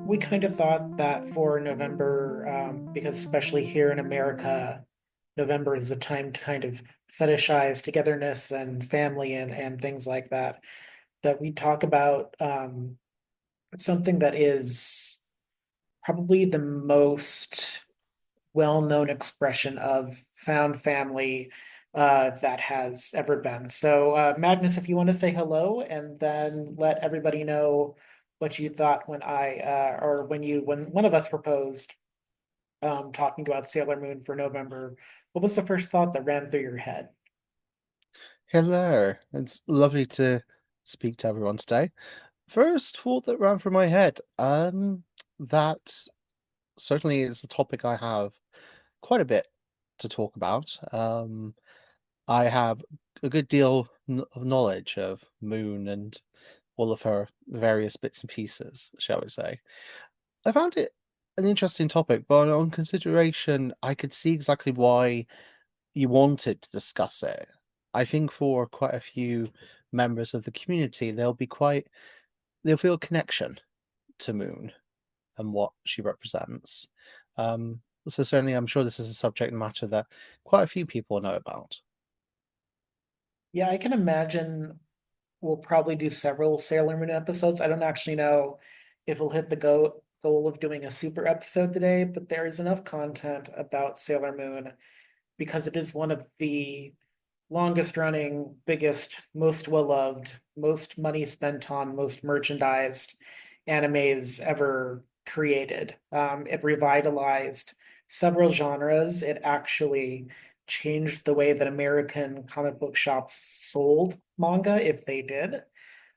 We kind of thought that for November, because especially here in America, November is the time to kind of fetishize togetherness and family and things like that. That we talk about something that is probably the most well-known expression of found family that has ever been. So, Magnus, if you want to say hello and then let everybody know what you thought when when one of us proposed talking about Sailor Moon for November, what was the first thought that ran through your head? Hello, it's lovely to speak to everyone today. First thought that ran through my head, that certainly is a topic I have quite a bit to talk about. I have a good deal of knowledge of Moon and all of her various bits and pieces, shall we say. I found it an interesting topic, but on consideration, I could see exactly why you wanted to discuss it. I think for quite a few members of the community, they'll feel a connection to Moon and what she represents. So certainly, I'm sure this is a subject matter that quite a few people know about. Yeah, I can imagine we'll probably do several Sailor Moon episodes. I don't actually know if we'll hit the goal of doing a super episode today, but there is enough content about Sailor Moon because it is one of the longest running, biggest, most well loved, most money spent on, most merchandised animes ever created. It revitalized several genres. It actually changed the way that American comic book shops sold manga, if they did.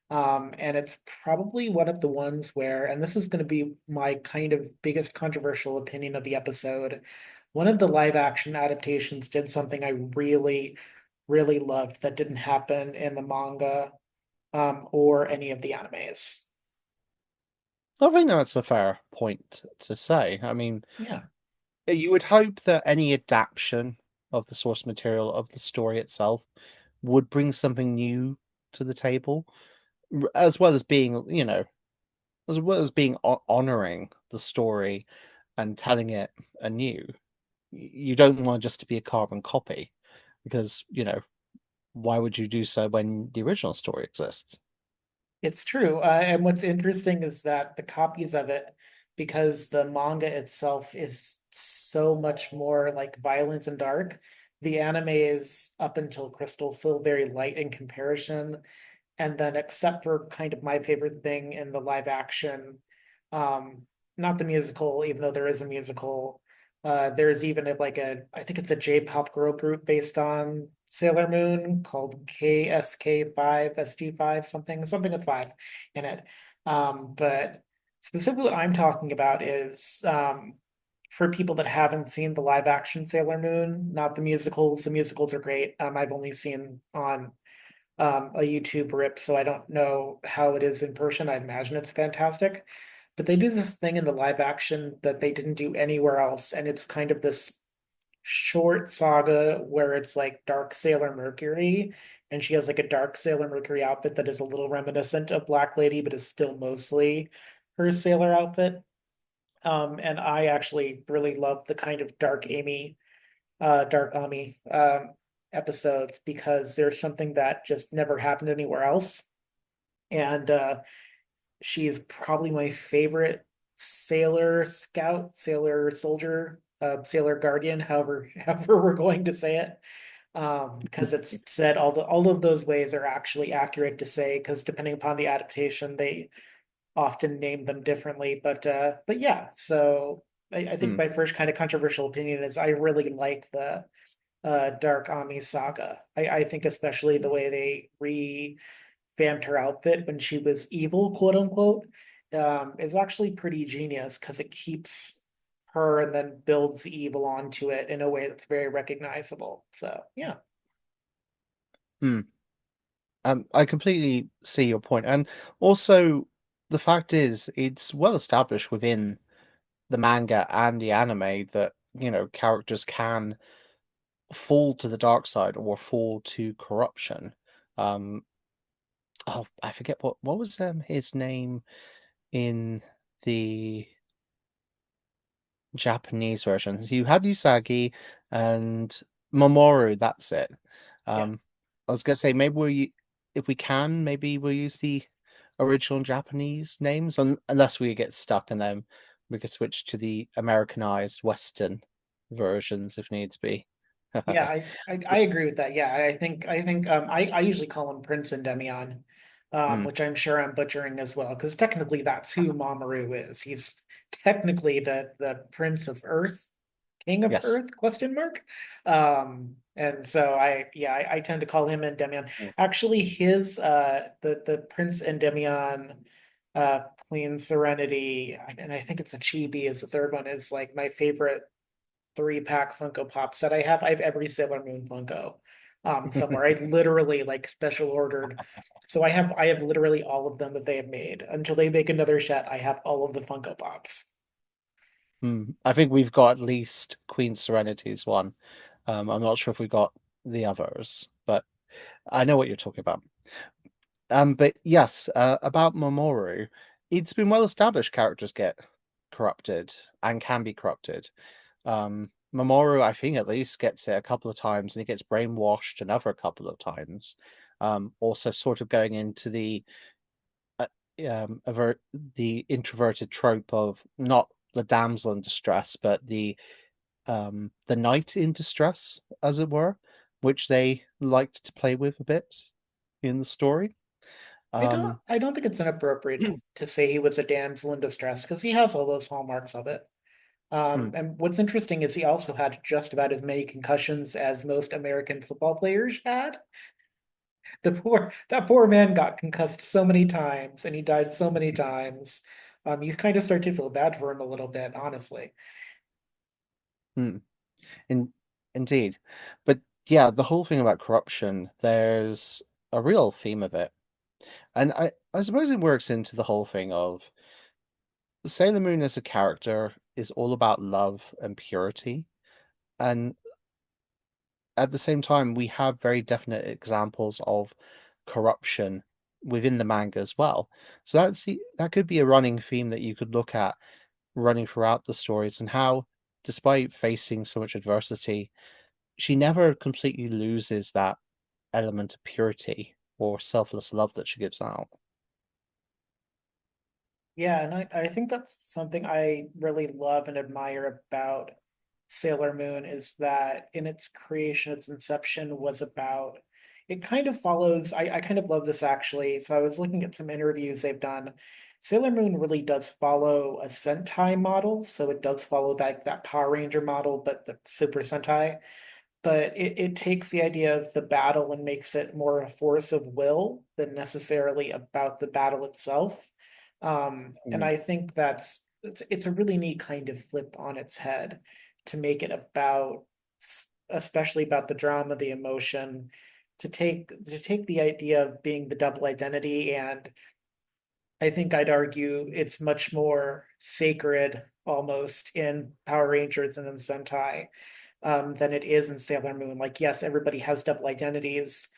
And it's probably one of the ones where, and this is going to be my kind of biggest controversial opinion of the episode. One of the live action adaptations did something I really loved that didn't happen in the manga, or any of the animes. I think that's a fair point to say. I mean, Yeah, you would hope that any adaptation of the source material of the story itself would bring something new to the table, as well as being, as well as being honoring the story and telling it anew. You don't want just to be a carbon copy because, why would you do so when the original story exists? it's true. And what's interesting is that the copies of it, because the manga itself is so much more like violent and dark, the animes up until Crystal feel very light in comparison. And then, except for kind of my favorite thing in the live action, um, not the musical, even though there is a musical, there's even I think it's a J-pop girl group based on Sailor Moon called KSK5, SG5, something with five in it. But specifically what I'm talking about is for people that haven't seen the live action Sailor Moon, not the musicals. The musicals are great. I've only seen on a YouTube rip, so I don't know how it is in person. I imagine it's fantastic. But they do this thing in the live action that they didn't do anywhere else, and it's kind of this short saga where it's like Dark Sailor Mercury, and she has like a Dark Sailor Mercury outfit that is a little reminiscent of Black Lady, but is still mostly her sailor outfit. And I actually really love the kind of Dark Ami episodes because there's something that just never happened anywhere else. And she is probably my favorite sailor scout, sailor soldier, sailor guardian, however we're going to say it. Because it's said all of those ways are actually accurate to say, because depending upon the adaptation, they often name them differently. But yeah, so I think Hmm. my first kind of controversial opinion is I really like the Dark Ami saga. I think especially the way they revamped her outfit when she was evil, quote unquote, is actually pretty genius because it keeps her and then builds evil onto it in a way that's very recognizable. So yeah. Hmm. I completely see your point, and also the fact is, it's well established within the manga and the anime that characters can fall to the dark side or fall to corruption. Um, oh, I forget what was his name in. the Japanese versions. You had Usagi and Mamoru, that's it. Yeah. Um, I was gonna say maybe if we can, maybe we'll use the original Japanese names, unless we get stuck and then we could switch to the Americanized Western versions if needs be. Yeah, I agree with that. Yeah, I usually call him Prince Endymion, Mm, which I'm sure I'm butchering as well, because technically that's who Mamoru is. He's technically the Prince of Earth, King of yes. Earth, question mark. And so I tend to call him Endymion. Mm. Actually, his the Prince Endymion Queen Serenity, and I think it's a Chibi is the third one, is like my favorite three-pack Funko Pop set I have. I have every Sailor Moon Funko somewhere. I literally like special ordered. So I have literally all of them that they have made. Until they make another set, I have all of the Funko Pops. I think we've got at least Queen Serenity's one. I'm not sure if we got the others, but I know what you're talking about. But yes, about Mamoru, it's been well established characters get corrupted and can be corrupted. Mamoru, I think at least gets it a couple of times, and he gets brainwashed another couple of times. Also, sort of going into uh, the introverted trope of not the damsel in distress, but the knight in distress, as it were, which they liked to play with a bit in the story. Um, I don't think it's inappropriate to say he was a damsel in distress because he has all those hallmarks of it. mm, And what's interesting is he also had just about as many concussions as most American football players had. That poor man got concussed so many times and he died so many times. You kind of start to feel bad for him a little bit, honestly. mm, in, indeed. But yeah, the whole thing about corruption, there's a real theme of it. And I suppose it works into the whole thing of Sailor Moon as a character is all about love and purity. And at the same time, we have very definite examples of corruption within the manga as well. So that could be a running theme that you could look at running throughout the stories and how, despite facing so much adversity, she never completely loses that element of purity or selfless love that she gives out. Yeah, and I think that's something I really love and admire about Sailor Moon is that in its creation, its inception was about it kind of follows. I kind of love this actually. So I was looking at some interviews they've done. Sailor Moon really does follow a Sentai model, so it does follow that Power Ranger model, but the Super Sentai. But it takes the idea of the battle and makes it more a force of will than necessarily about the battle itself. And Mm, I think it's a really neat kind of flip on its head to make it about, especially about the drama, the emotion, to take the idea of being the double identity, and I think I'd argue it's much more sacred almost in Power Rangers and in Sentai than it is in Sailor Moon. Like, yes, everybody has double identities,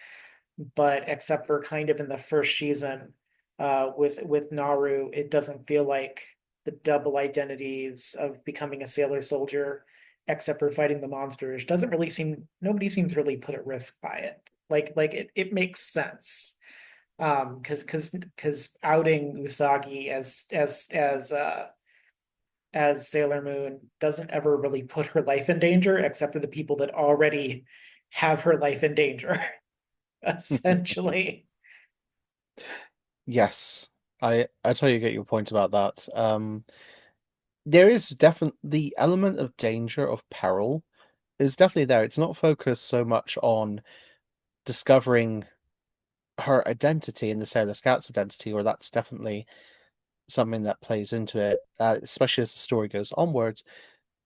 but except for kind of in the first season, with Naru, it doesn't feel like the double identities of becoming a sailor soldier, except for fighting the monsters, doesn't really seem nobody seems really put at risk by it. Like it makes sense. Because outing Usagi as Sailor Moon doesn't ever really put her life in danger, except for the people that already have her life in danger, essentially. yes, I totally get your point about that. There is definitely the element of danger, of peril, is definitely there. It's not focused so much on discovering her identity and the Sailor Scout's identity, or that's definitely something that plays into it, especially as the story goes onwards.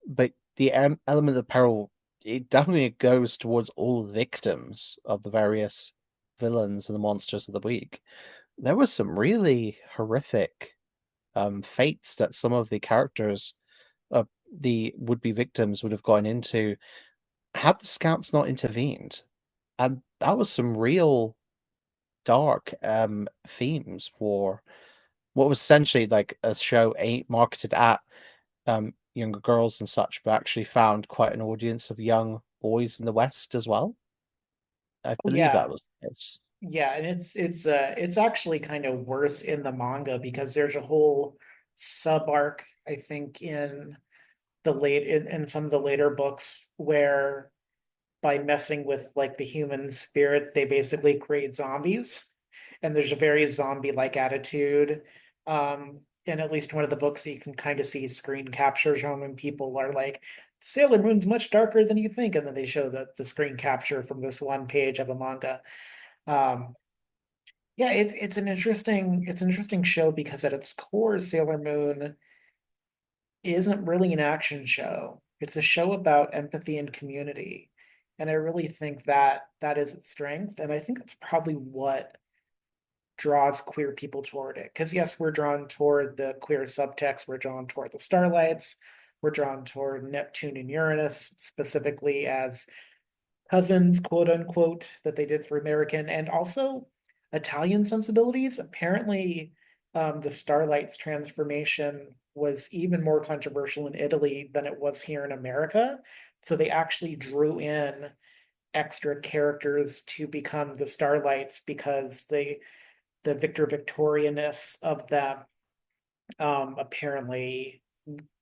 But the element of peril, it definitely goes towards all the victims of the various villains and the monsters of the week. There was some really horrific fates that some of the characters, the would-be victims, would have gone into had the scouts not intervened. And that was some real dark themes for what was essentially like a show aimed marketed at younger girls and such, but actually found quite an audience of young boys in the West as well. I Oh believe that yeah. was the case. Yeah, and it's actually kind of worse in the manga because there's a whole sub arc, I think, in some of the later books where by messing with like the human spirit, they basically create zombies. And there's a very zombie-like attitude. In at least one of the books, you can kind of see screen captures from when people are like, Sailor Moon's much darker than you think, and then they show the screen capture from this one page of a manga. Um, yeah, it's an interesting show because at its core, Sailor Moon isn't really an action show. It's a show about empathy and community. And I really think that that is its strength. And I think that's probably what draws queer people toward it. Because yes, we're drawn toward the queer subtext, we're drawn toward the starlights, we're drawn toward Neptune and Uranus specifically as cousins, quote unquote, that they did for American, and also Italian sensibilities. Apparently, the Starlight's transformation was even more controversial in Italy than it was here in America. So they actually drew in extra characters to become the Starlights because the Victor Victorianess of them apparently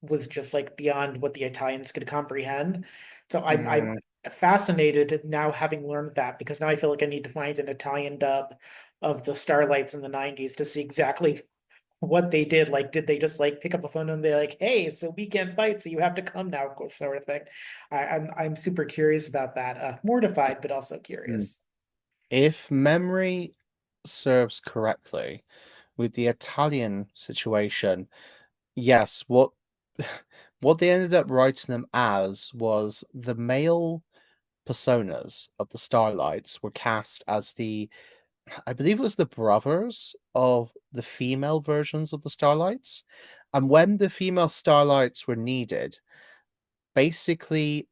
was just like beyond what the Italians could comprehend. So I'm Mm, fascinated now having learned that because now I feel like I need to find an Italian dub of the Starlights in the 90s to see exactly what they did. Like, did they just like pick up a phone and be like, hey, so we can't fight, so you have to come now, sort of thing. I'm super curious about that. Mortified, but also mm. curious. If memory serves correctly, with the Italian situation, yes, what they ended up writing them as was the male personas of the Starlights were cast as I believe it was the brothers of the female versions of the Starlights. And when the female Starlights were needed, basically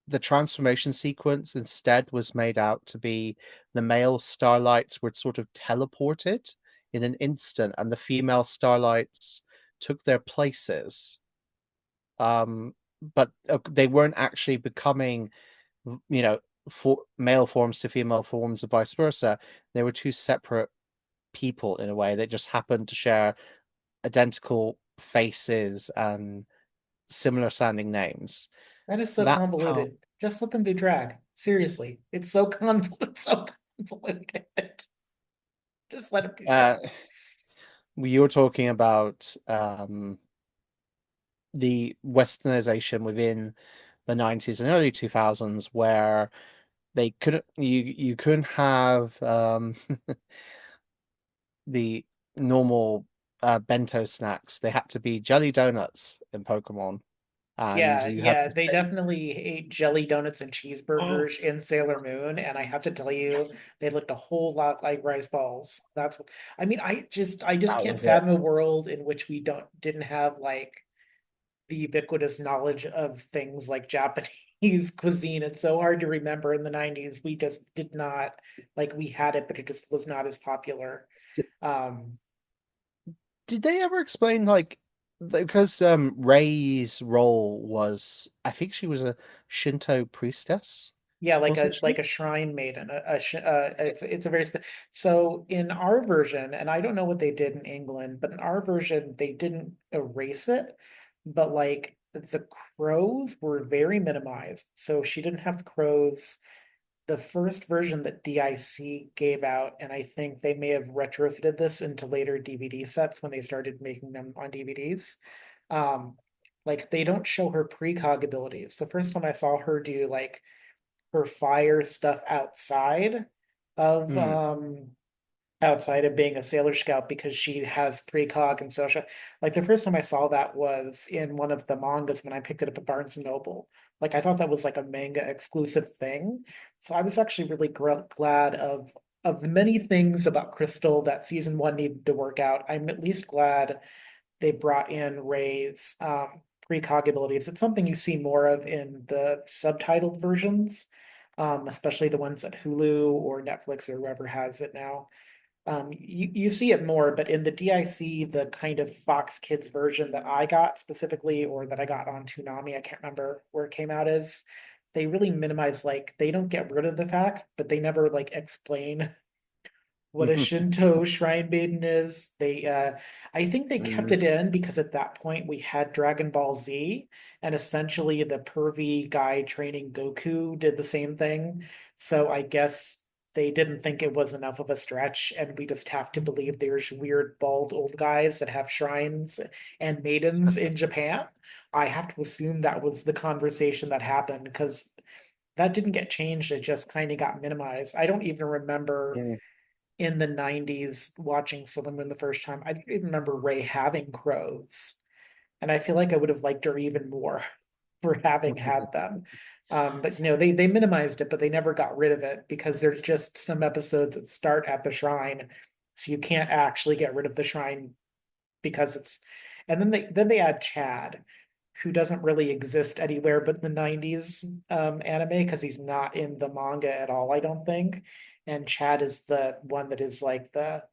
the transformation sequence instead was made out to be the male Starlights were sort of teleported in an instant, and the female Starlights took their places. Um, but they weren't actually becoming, you know, for male forms to female forms or vice versa. They were two separate people in a way that just happened to share identical faces and similar sounding names. That is so That's how convoluted. Just let them be drag. Seriously, it's so convoluted. So convoluted. Just let them do uh, drag. you were talking about the westernization within the 90s and early 2000s where you couldn't have the normal bento snacks. They had to be jelly donuts in Pokemon, and Yeah, you had yeah, to they say, definitely ate jelly donuts and "Oh, cheeseburgers in Sailor Moon, and I have to tell you, yes, they looked a whole lot like rice balls. That's what I mean. I just that can't was it." fathom a world in which we didn't have like the ubiquitous knowledge of things like Japanese cuisine. It's so hard to remember in the 90s. We just did not like we had it, but it just was not as popular. Did, Um, did they ever explain like because Ray's role was I think she was a Shinto priestess, Yeah, wasn't like she? a shrine maiden. It's a very so in our version, and I don't know what they did in England, but in our version they didn't erase it, but like the crows were very minimized. So she didn't have the crows. The first version that DIC gave out, and I think they may have retrofitted this into later DVD sets when they started making them on DVDs. Um, like they don't show her precog abilities. The first one I saw her do like her fire stuff of Mm, outside of being a Sailor Scout because she has precog and social. Like the first time I saw that was in one of the mangas when I picked it up at Barnes and Noble. Like I thought that was like a manga exclusive thing. So I was actually really glad of the many things about Crystal that season one needed to work out. I'm at least glad they brought in Ray's precog abilities. It's something you see more of in the subtitled versions, especially the ones at Hulu or Netflix or whoever has it now. You see it more, but in the DIC, the kind of Fox Kids version that I got specifically, or that I got on Toonami, I can't remember where it came out is, they really minimize, like, they don't get rid of the fact, but they never like explain what a Shinto shrine maiden is. I think they kept Mm, it in because at that point we had Dragon Ball Z, and essentially the pervy guy training Goku did the same thing. So I guess they didn't think it was enough of a stretch, and we just have to believe there's weird bald old guys that have shrines and maidens in Japan. I have to assume that was the conversation that happened because that didn't get changed. It just kind of got minimized. I don't even remember mm, in the 90s watching Sailor Moon the first time. I don't even remember Ray having crows. And I feel like I would have liked her even more for having had them. But they minimized it, but they never got rid of it because there's just some episodes that start at the shrine. So you can't actually get rid of the shrine because it's, and then they add Chad, who doesn't really exist anywhere but the 90s anime because he's not in the manga at all, I don't think. And Chad is the one that is like the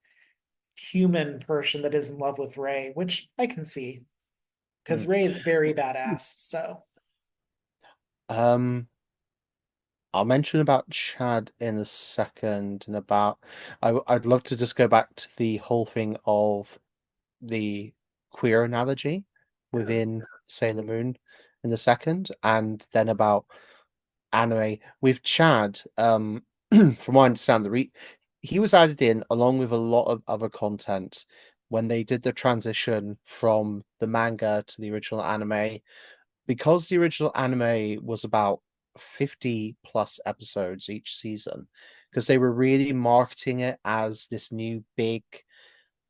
human person that is in love with Ray, which I can see because mm. Ray is very badass. So Um, I'll mention about Chad in a second, and about I'd love to just go back to the whole thing of the queer analogy within Sailor Moon in a second, and then about anime with Chad. From what I understand, he was added in along with a lot of other content when they did the transition from the manga to the original anime, because the original anime was about 50 plus episodes each season, because they were really marketing it as this new big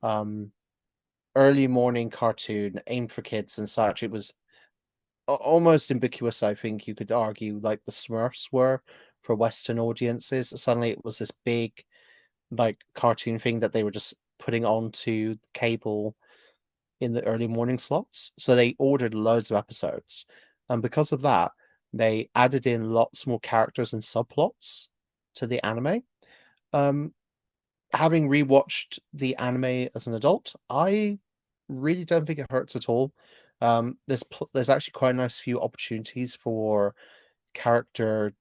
um early morning cartoon aimed for kids and such. It was almost ubiquitous, I think you could argue, like the Smurfs were for Western audiences. Suddenly it was this big, like, cartoon thing that they were just putting onto cable in the early morning slots. So they ordered loads of episodes. And because of that, they added in lots more characters and subplots to the anime. Um, Having rewatched the anime as an adult, I really don't think it hurts at all. There's actually quite a nice few opportunities for character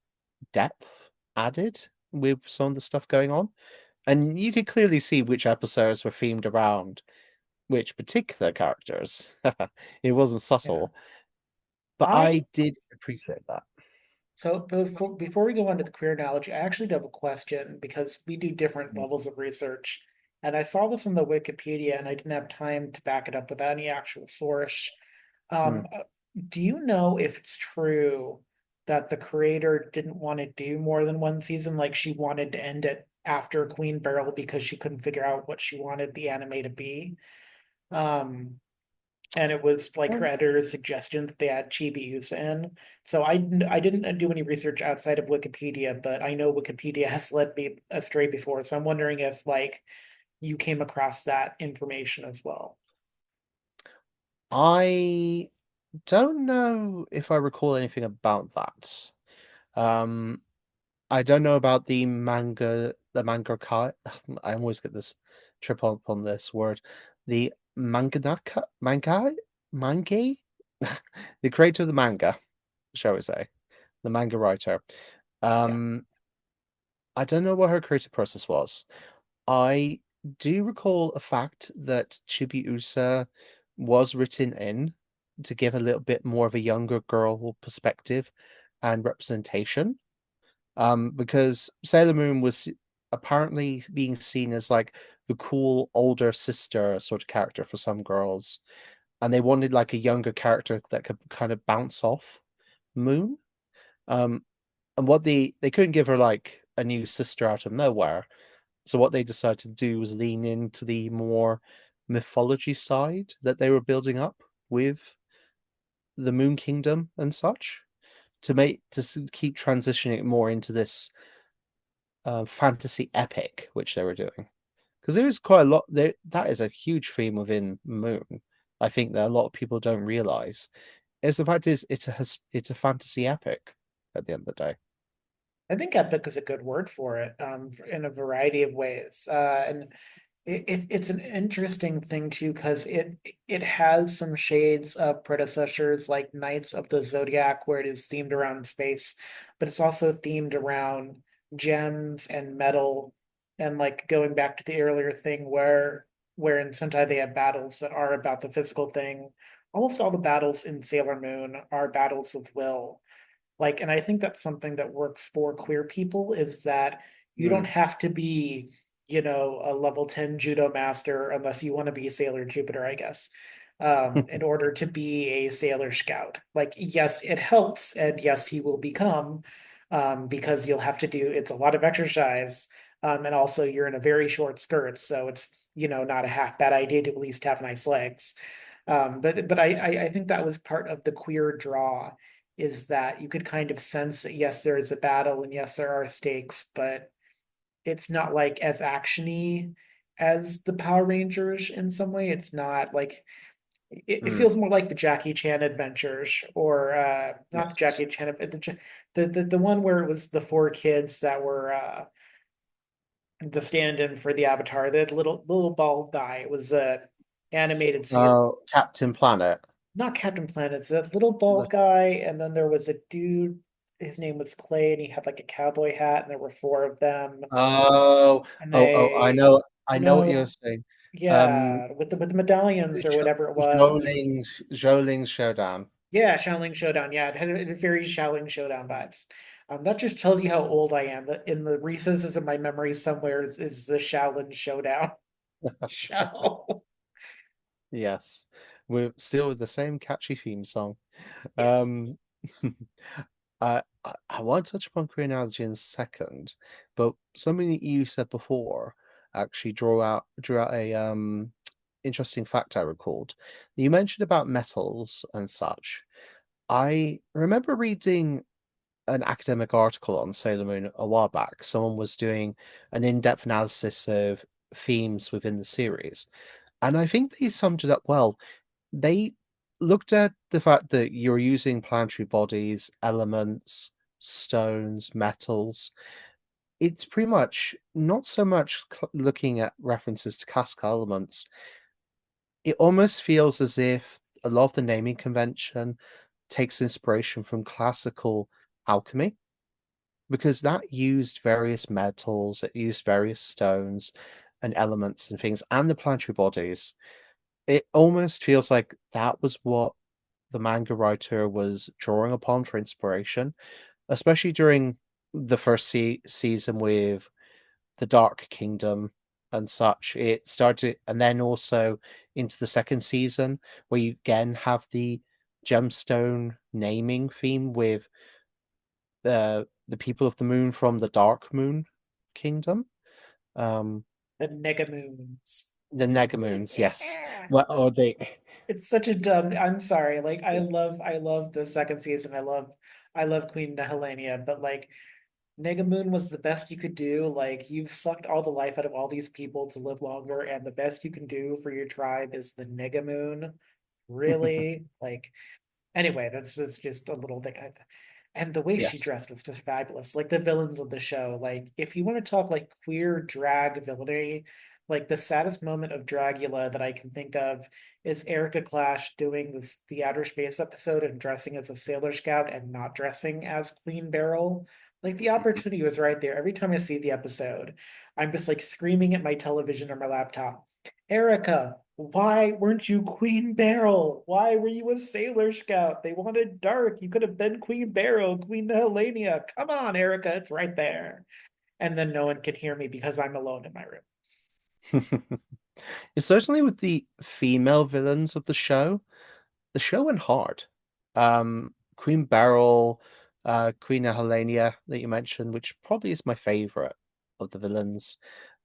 depth added with some of the stuff going on, and you could clearly see which episodes were themed around which particular characters. It wasn't yeah. subtle, but I I did appreciate that. So before we go on to the queer analogy, I actually do have a question because we do different Mm, levels of research. And I saw this in the Wikipedia and I didn't have time to back it up with any actual source. mm. Um, uh, do you know if it's true that the creator didn't want to do more than one season? Like she wanted to end it after Queen Beryl because she couldn't figure out what she wanted the anime to be. Um, and it was like her Um, editor's suggestion that they add Chibi Usa in. So I didn't do any research outside of Wikipedia, but I know Wikipedia has led me astray before. So I'm wondering if like you came across that information as well. I don't know if I recall anything about that. Um, I don't know about the mangaka. I always get this trip up on this word. The mangai, the creator of the manga, shall we say, the manga writer. Yeah. Um, I don't know what her creative process was. I do recall a fact that Chibiusa was written in to give a little bit more of a younger girl perspective and representation. Because Sailor Moon was apparently being seen as like the cool older sister sort of character for some girls, and they wanted like a younger character that could kind of bounce off Moon. Um, and what they couldn't give her like a new sister out of nowhere, so what they decided to do was lean into the more mythology side that they were building up with the Moon Kingdom and such, keep transitioning it more into this fantasy epic which they were doing. Because there is quite a lot there. That is a huge theme within Moon. I think that a lot of people don't realize is the fact is it's a fantasy epic at the end of the day. I think epic is a good word for it, in a variety of ways. And it's an interesting thing too, because it has some shades of predecessors like Knights of the Zodiac, where it is themed around space, but it's also themed around gems and metal, and like going back to the earlier thing where in Sentai they have battles that are about the physical thing. Almost all the battles in Sailor Moon are battles of will. Like, and I think that's something that works for queer people is that you don't Mm. have to be, a level 10 judo master unless you want to be Sailor Jupiter, I guess, in order to be a Sailor Scout. Like, yes, it helps, and yes, he will become, because you'll have to do, it's a lot of exercise. And also you're in a very short skirt, so it's, not a half bad idea to at least have nice legs. But I think that was part of the queer draw is that you could kind of sense that yes, there is a battle and yes, there are stakes, but it's not like as actiony as the Power Rangers in some way. It's not like it Mm. feels more like the Jackie Chan adventures or not the Yes. Jackie Chan the one where it was the four kids that were the stand-in for the Avatar, the little bald guy. It was a animated series. Captain Planet. Not Captain Planet, it's that little The- bald guy, and then there was a dude, his name was Clay, and he had like a cowboy hat, and there were four of them, Oh, and oh, they, I know what you're no, saying. Um, yeah, with the medallions or whatever it was. Zhou Showdown. Yeah, Shaolin Showdown. Yeah, it had very Shaolin Showdown vibes. That just tells you how old I am. That in the recesses of my memory somewhere is the Shaolin Showdown show. Yes, we're still with the same catchy theme song. Yes. Um, I want to touch upon Korean analogy in a second, but something that you said before actually drew out a interesting fact I recalled. You mentioned about metals and such. I remember reading an academic article on Sailor Moon a while back. Someone was doing an in-depth analysis of themes within the series, and I think they summed it up well. They looked at the fact that you're using planetary bodies, elements, stones, metals. It's pretty much not so much looking at references to classical elements. It almost feels as if a lot of the naming convention takes inspiration from classical alchemy because that used various metals, it used various stones and elements and things, and the planetary bodies. It almost feels like that was what the manga writer was drawing upon for inspiration, especially during the first season with the Dark Kingdom and such. It started, and then also into the second season, where you again have the gemstone naming theme with the people of the moon from the Dark Moon Kingdom. Um, The Negamoons. the Negamoons, yes. Yeah. Well, or they, It's such a dumb. I'm sorry. Like I love the second season. I love Queen Nehelenia, but like Negamoon was the best you could do. Like you've sucked all the life out of all these people to live longer, and the best you can do for your tribe is the Negamoon. Really? Like anyway, that's just a little thing. And the way she yes. dressed was just fabulous. Like the villains of the show. Like if you want to talk like queer drag villainy, like the saddest moment of Dragula that I can think of is Erica Clash doing this the outer space episode and dressing as a Sailor Scout and not dressing as Queen Beryl. Like the opportunity was right there. Every time I see the episode, I'm just like screaming at my television or my laptop. Erica, why weren't you Queen Beryl? Why were you a Sailor Scout? They wanted dark. You could have been Queen Beryl, Queen Helenia. Come on, Erica, it's right there. And then no one can hear me because I'm alone in my room. It's certainly with the female villains of the show went hard. Queen Beryl, Queen Helenia that you mentioned, which probably is my favorite of the villains,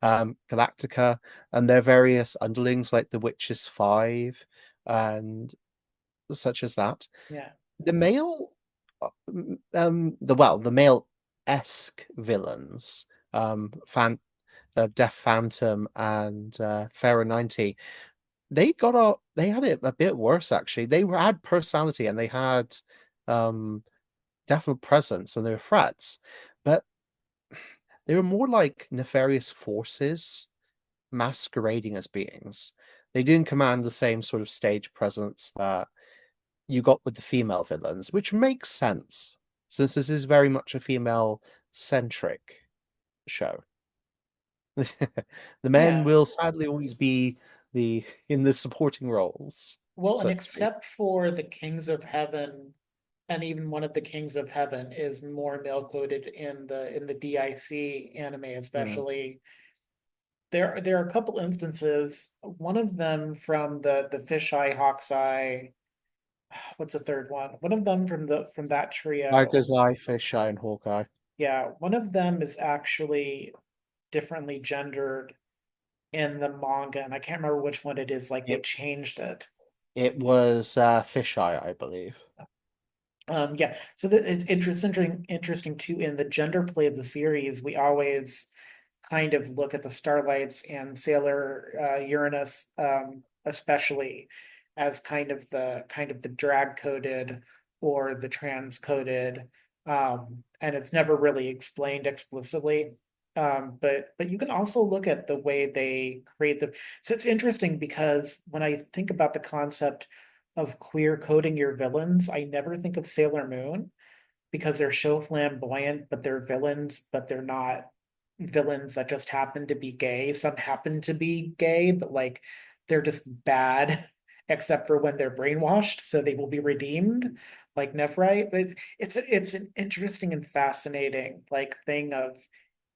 Galactica, and their various underlings like the Witches Five and such as that. Yeah. The male, the male-esque villains, Death Phantom and Pharaoh 90, they had it a bit worse actually. Had personality and they had um definite presence and they were threats. But They were more like nefarious forces masquerading as beings. They didn't command the same sort of stage presence that you got with the female villains, which makes sense since this is very much a female-centric show. The men Yeah. will sadly always be the in the supporting roles, Well, and so to speak. except for the Kings of Heaven, and even one of the Kings of Heaven is more male coded in the DIC anime, Mm. especially. There are a couple instances. One of them from the Fisheye, Hawkeye. What's the third one? One of them from that trio. Tiger's Eye, Fisheye, and Hawkeye. Yeah, one of them is actually differently gendered in the manga, and I can't remember which one it is. Like they It changed it. it was Fisheye, I believe. Yeah, so it's interesting too. In the gender play of the series, we always kind of look at the Starlights and Sailor Uranus, especially as kind of the drag coded or the trans coded, and it's never really explained explicitly. But you can also look at the way they create the. So it's interesting because when I think about the concept of queer coding your villains, I never think of Sailor Moon because they're so flamboyant, but they're villains, but they're not villains that just happen to be gay. Some happen to be gay, but like they're just bad, except for when they're brainwashed, so they will be redeemed, like Nephrite. It's an interesting and fascinating like thing of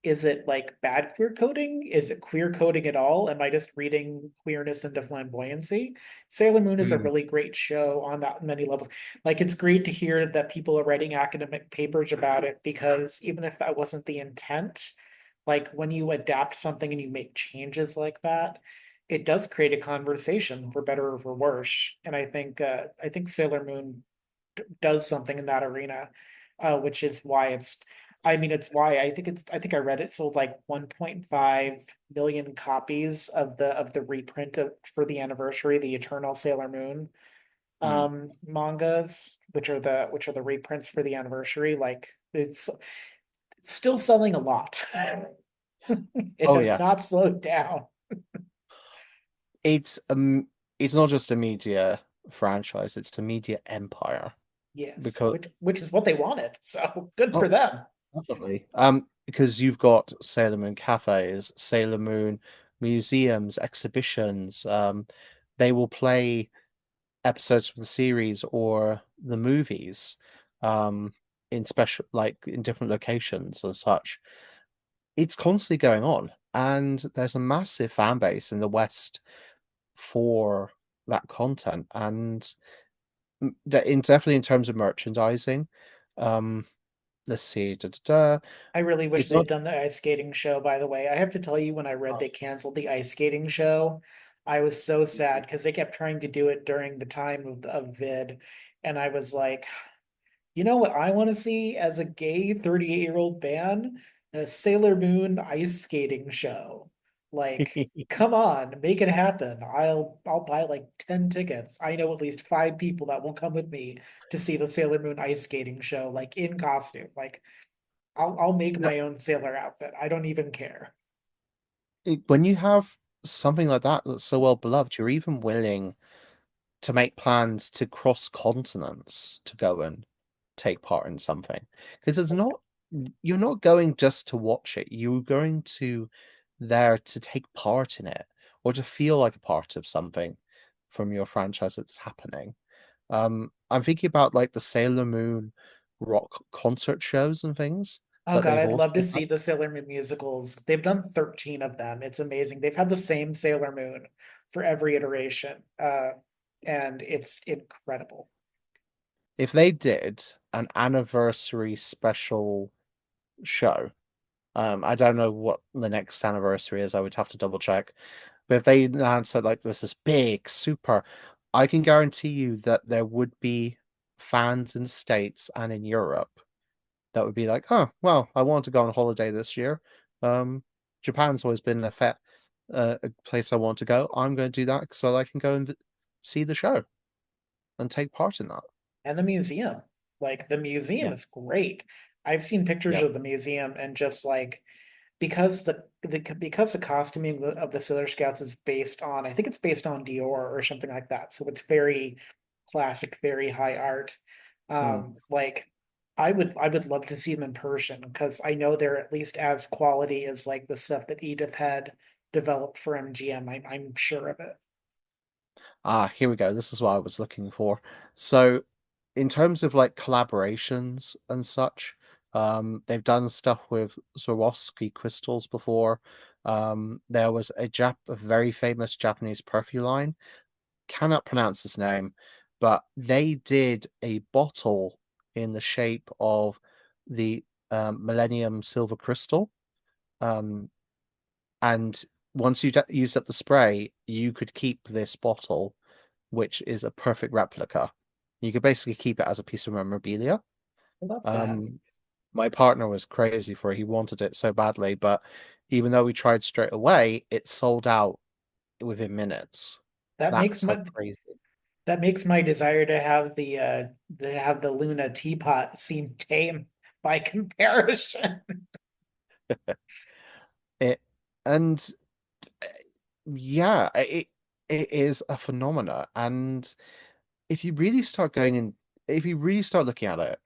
is it like bad queer coding? Is it queer coding at all? Am I just reading queerness into flamboyancy? Sailor Moon is a Mm. really great show on that many levels. Like it's great to hear that people are writing academic papers about it because even if that wasn't the intent, like when you adapt something and you make changes like that, it does create a conversation for better or for worse. And I think Sailor Moon does something in that arena, which is why it's why I think I read it sold like 1.5 million copies of the reprint for the anniversary, the Eternal Sailor Moon Mm. mangas, which are the reprints for the anniversary. Like it's still selling a lot. It Oh has yes, not slowed down. it's it's not just a media franchise; it's a media empire. Yes, Because which is what they wanted. So good for oh, them. definitely. Because you've got Sailor Moon cafes, Sailor Moon museums, exhibitions. They will play episodes from the series or the movies, um, in special like in different locations and such. It's constantly going on, and there's a massive fan base in the West for that content, and definitely in terms of merchandising. Um, let's see, I really wish it's they'd not. done the ice skating show, by the way. I have to tell you, when I read they canceled the ice skating show, I was so sad because they kept trying to do it during the time of vid. And I was like, you know what I want to see as a gay 38-year-old band? A Sailor Moon ice skating show. Like, come on, make it happen. I'll buy like 10 tickets. I know at least five people that will come with me to see the Sailor Moon ice skating show, like in costume. Like I'll make my own sailor outfit. I don't even care. When you have something like that that's so well beloved, you're even willing to make plans to cross continents to go and take part in something. Because it's not, you're not going just to watch it, you're going to there to take part in it or to feel like a part of something from your franchise that's happening. I'm thinking about like the Sailor Moon rock concert shows and things Oh that God, they've I'd also love to had. see the Sailor Moon musicals. They've done 13 of them. It's amazing. They've had the same Sailor Moon for every iteration. And it's incredible. If they did an anniversary special show, I don't know what the next anniversary is. I would have to double check. But if they announced that like this is big, super, I can guarantee you that there would be fans in the States and in Europe that would be like, oh, well, I want to go on holiday this year. Um, Japan's always been a place I want to go. I'm going to do that so I can go and see the show and take part in that. And the museum. Like the museum Yeah, is great. I've seen pictures yeah. of the museum and just like because the costuming of the Sailor Scouts is based on, I think it's based on Dior or something like that. So it's very classic, very high art. Hmm. Like I would love to see them in person because I know they're at least as quality as like the stuff that Edith had developed for MGM. I'm sure of it. Ah, here we go. This is what I was looking for. So, in terms of like collaborations and such, they've done stuff with Swarovski crystals before. There was a very famous Japanese perfume line. Cannot pronounce his name, but they did a bottle in the shape of the Millennium Silver Crystal. Um, and once you used up the spray, you could keep this bottle, which is a perfect replica. You could basically keep it as a piece of memorabilia. I love that. Um, my partner was crazy for it. He wanted it so badly, but even though we tried straight away, it sold out within minutes. That makes That's how my crazy. that makes my desire to have the Luna teapot seem tame by comparison. It and yeah, it is a phenomena. And if you really start going in, if you really start looking at it,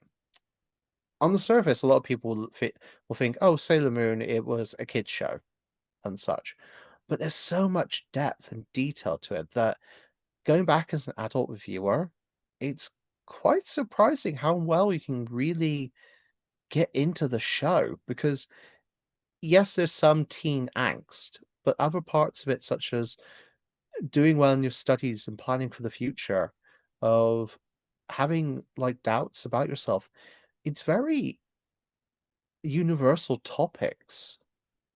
on the surface, a lot of people will think, "Oh, Sailor Moon, it was a kids show and such." But there's so much depth and detail to it that going back as an adult viewer, it's quite surprising how well you can really get into the show because yes, there's some teen angst, but other parts of it, such as doing well in your studies and planning for the future, of having like doubts about yourself, it's very universal topics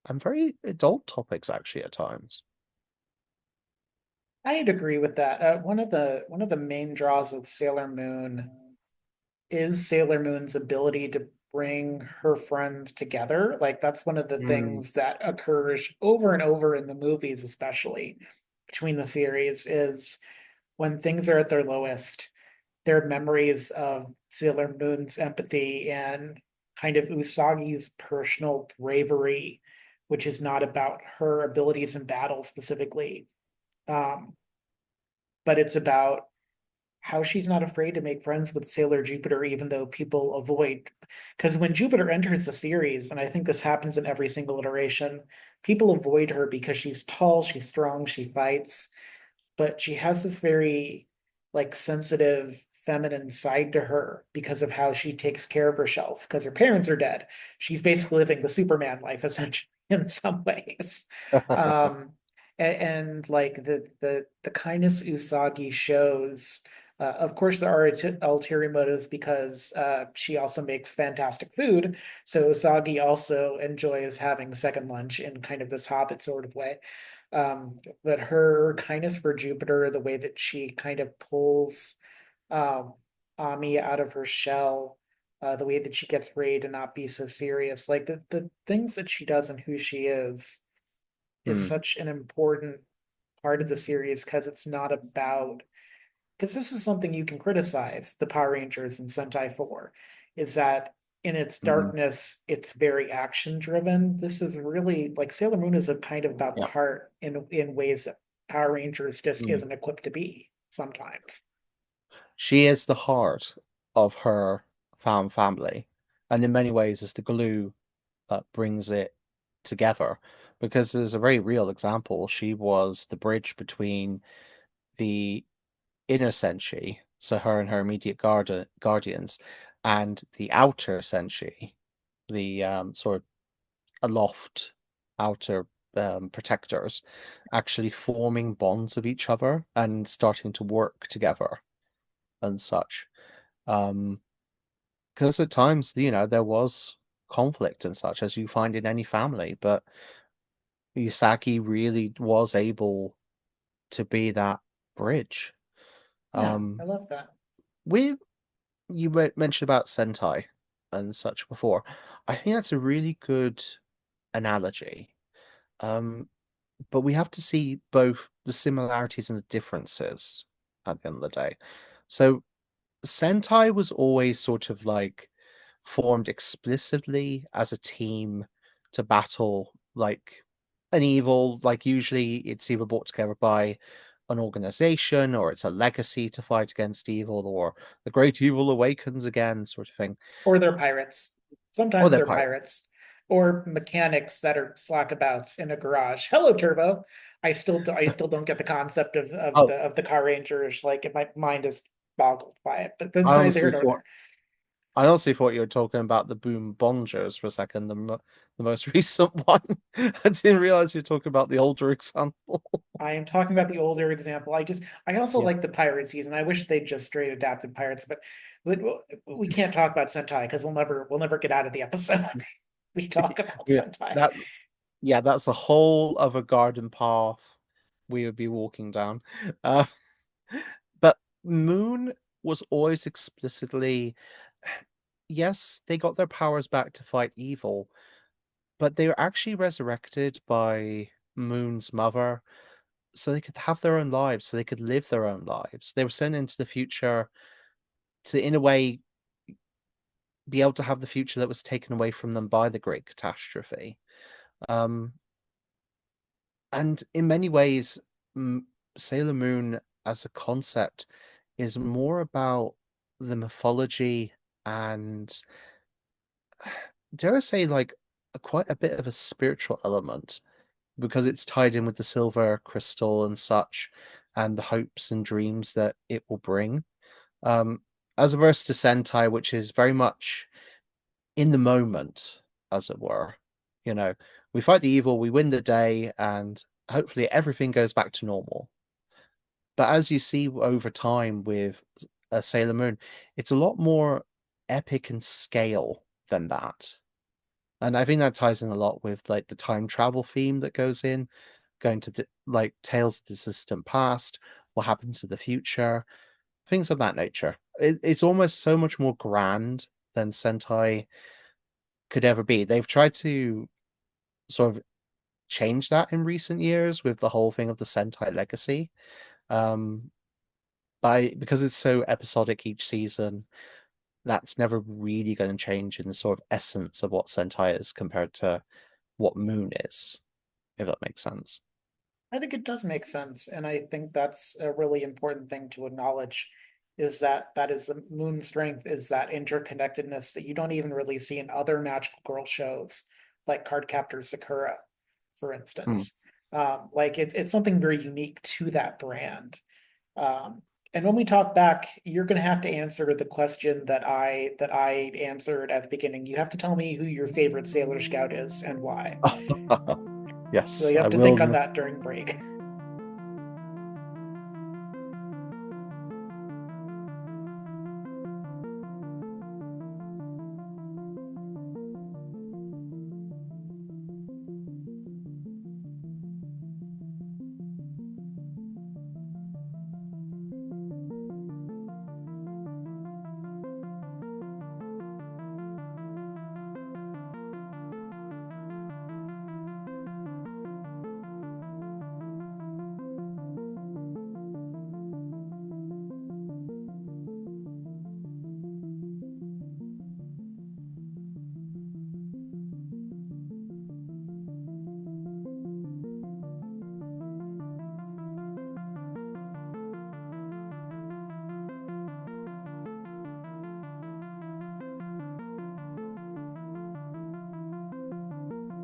and very adult topics actually at times. I'd agree with that. One of the main draws of Sailor Moon is Sailor Moon's ability to bring her friends together. Like that's one of the Mm, things that occurs over and over in the movies, especially between the series, is when things are at their lowest, their memories of Sailor Moon's empathy and kind of Usagi's personal bravery, which is not about her abilities in battle specifically, um, but it's about how she's not afraid to make friends with Sailor Jupiter, even though people avoid. Because when Jupiter enters the series, and I think this happens in every single iteration, people avoid her because she's tall, she's strong, she fights, but she has this very like sensitive feminine side to her because of how she takes care of herself because her parents are dead. She's basically living the Superman life essentially in some ways. Um and like the kindness Usagi shows, of course there are ulterior motives because she also makes fantastic food, so Usagi also enjoys having second lunch in kind of this Hobbit sort of way. Um, but her kindness for Jupiter, the way that she kind of pulls um, Ami out of her shell, the way that she gets Ray to not be so serious, like the things that she does and who she is mm, such an important part of the series because it's not about, because this is something you can criticize the Power Rangers and Sentai for, is that in its mm, darkness, it's very action driven. This is really like Sailor Moon is a kind of about the yeah. heart in ways that Power Rangers just Mm. isn't equipped to be sometimes. She is the heart of her found family, and in many ways is the glue that brings it together. Because there's a very real example. She was the bridge between the Inner Senshi, so her and her immediate guardians, and the Outer Senshi, the sort of aloft outer protectors, actually forming bonds with each other and starting to work together and such. Um, because at times, there was conflict and such, as you find in any family, but Usagi really was able to be that bridge. Yeah, I Um, love that. with you mentioned about Sentai and such before. I think that's a really good analogy. Um, but we have to see both the similarities and the differences at the end of the day. So Sentai was always sort of like formed explicitly as a team to battle like an evil. Like usually it's either brought together by an organization or it's a legacy to fight against evil or the great evil awakens again, sort of thing. Or they're pirates. Or Sometimes they're they're pirates. pirates. Or mechanics that are slackabouts in a garage. Hello, Turbo. I still don't get the concept Oh, of the car rangers. Like my mind is boggled by it. But that's I neither here honestly nor thought there. I honestly thought you were talking about the Boom Bongers for a second, the most recent one. I didn't realize you were talking about the older example. I am talking about the older example. I also Yeah. like the pirate season. I wish they just straight adapted pirates, but we can't talk about Sentai because we'll never get out of the episode. We talk about Yeah, Sentai. that yeah, that's a whole other garden path we would be walking down. Uh, but Moon was always explicitly, yes, they got their powers back to fight evil, but they were actually resurrected by Moon's mother so they could have their own lives, so they could live their own lives. They were sent into the future to, in a way, be able to have the future that was taken away from them by the Great Catastrophe. Um, and in many ways, M Sailor Moon as a concept is more about the mythology and, dare I say, like quite a bit of a spiritual element because it's tied in with the silver crystal and such, and the hopes and dreams that it will bring. Um, as opposed to Sentai, which is very much in the moment, as it were. You know, we fight the evil, we win the day, and hopefully everything goes back to normal. But as you see over time with Sailor Moon, it's a lot more epic in scale than that. And I think that ties in a lot with like the time travel theme that goes in, going to like tales of the distant past, what happens to the future, things of that nature. It's almost so much more grand than Sentai could ever be. They've tried to sort of change that in recent years with the whole thing of the Sentai legacy. Um, because it's so episodic each season, that's never really going to change in the sort of essence of what Sentai is compared to what Moon is, if that makes sense. I think it does make sense, and I think that's a really important thing to acknowledge is that is the moon strength is that interconnectedness that you don't even really see in other magical girl shows like Cardcaptor Sakura, for Hmm. instance. Like it's something very unique to that brand. Um, and when we talk back, you're going to have to answer the question that I answered at the beginning. You have to tell me who your favorite Sailor Scout is and why. So Yes, you I have to think on will. that during break.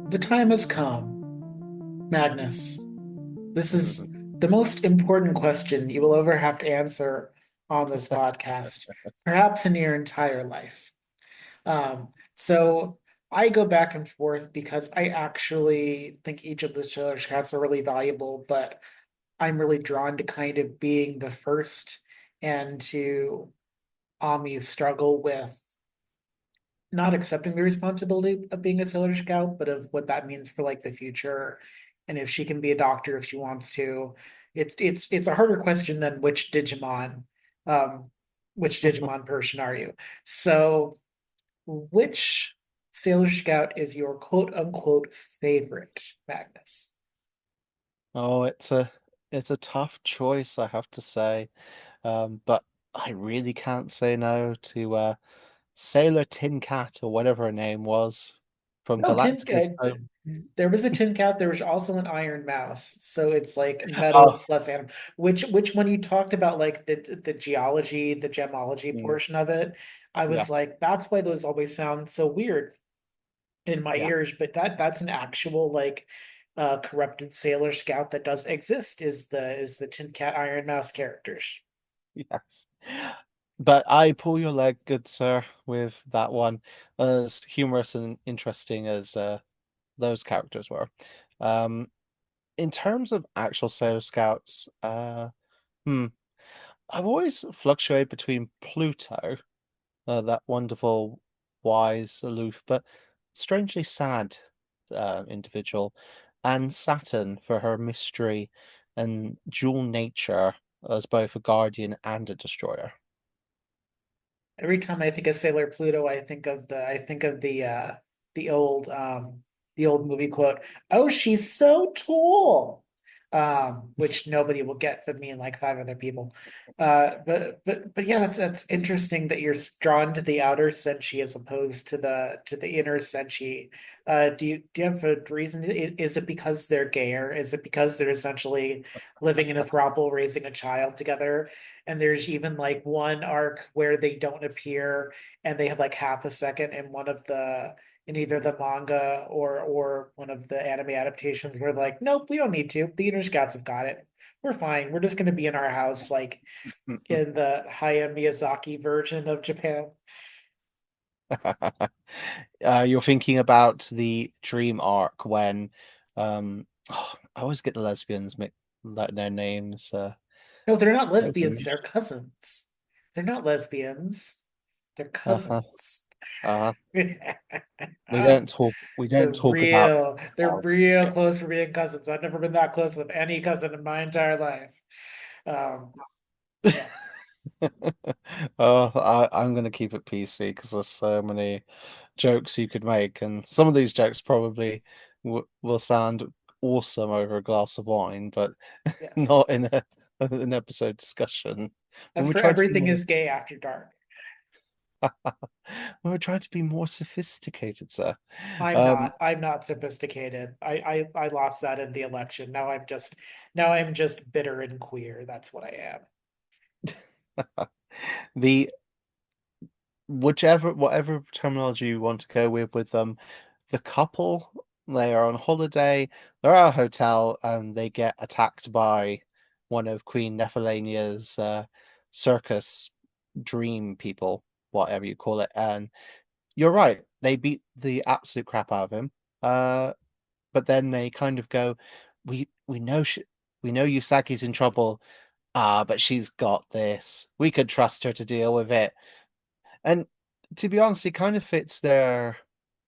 The time has come, Magnus. This is the most important question you will ever have to answer on this podcast, perhaps in your entire life. So I go back and forth because I actually think each of the Chiller Scouts are really valuable, but I'm really drawn to kind of being the first and to Ami's struggle with not accepting the responsibility of being a Sailor Scout, but of what that means for like the future, and if she can be a doctor if she wants to. It's a harder question than um, which Digimon person are you? So, which Sailor Scout is your quote unquote favorite, Magnus? Oh, it's a tough choice, I have to say. But I really can't say no to Sailor Tin Cat or whatever her name was from No, Galacticus. So, there was a tin cap. There was also an iron mouse. So it's like oh, metal plus anim. Which when you talked about like the geology, the gemology mm, portion of it, I yeah, was like, that's why those always sound so weird in my yeah, ears. But that's an actual like corrupted sailor scout that does exist. Is the tin cat iron mouse characters. yes. But I pull your leg, good sir, with that one. As humorous and interesting as those characters were. Um, in terms of actual Sailor Scouts, hmm, I've always fluctuated between Pluto, that wonderful, wise, aloof, but strangely sad individual, and Saturn for her mystery and dual nature as both a guardian and a destroyer. Every time I think of Sailor Pluto, the old the old movie quote, "Oh, she's so tall." Which nobody will get but me and like five other people. But yeah, that's interesting that you're drawn to the outer senshi as opposed to the inner senshi. Do you have a reason? Is it because they're gayer? Is it because they're essentially living in a throuple, raising a child together? And there's even like one arc where they don't appear and they have like half a second in one of the in either the manga or one of the anime adaptations where like, nope, we don't need to. The Inner Scouts have got it. We're fine. We're just gonna be in our house like in the Hayao Miyazaki version of Japan. You're thinking about the dream arc when I always get the lesbians mixed their names. No, they're not It's a lesbians, they're cousins. They're not lesbians. They're uh-huh, cousins. uh-huh. They're We don't talk about they're our real close for being cousins. I've never been that close with any cousin in my entire life. Um, yeah, Oh, I'm gonna keep it PC because there's so many jokes you could make, and some of these jokes probably w will sound awesome over a glass of wine, but yes. not in an episode discussion. When That's we're for trying to be everything more is gay after dark. when we're trying to be more sophisticated, sir. I'm Um, not. I'm not sophisticated. I lost that in the election. Now I'm just bitter and queer. That's what I am. the whichever whatever terminology you want to go with the couple, they are on holiday, they're at a hotel, and they get attacked by one of Queen Nephalania's circus dream people, whatever you call it. And you're right, they beat the absolute crap out of him. But then they kind of go, we know we know Usagi's in trouble. Ah, but she's got this. We could trust her to deal with it. And to be honest, it kind of fits their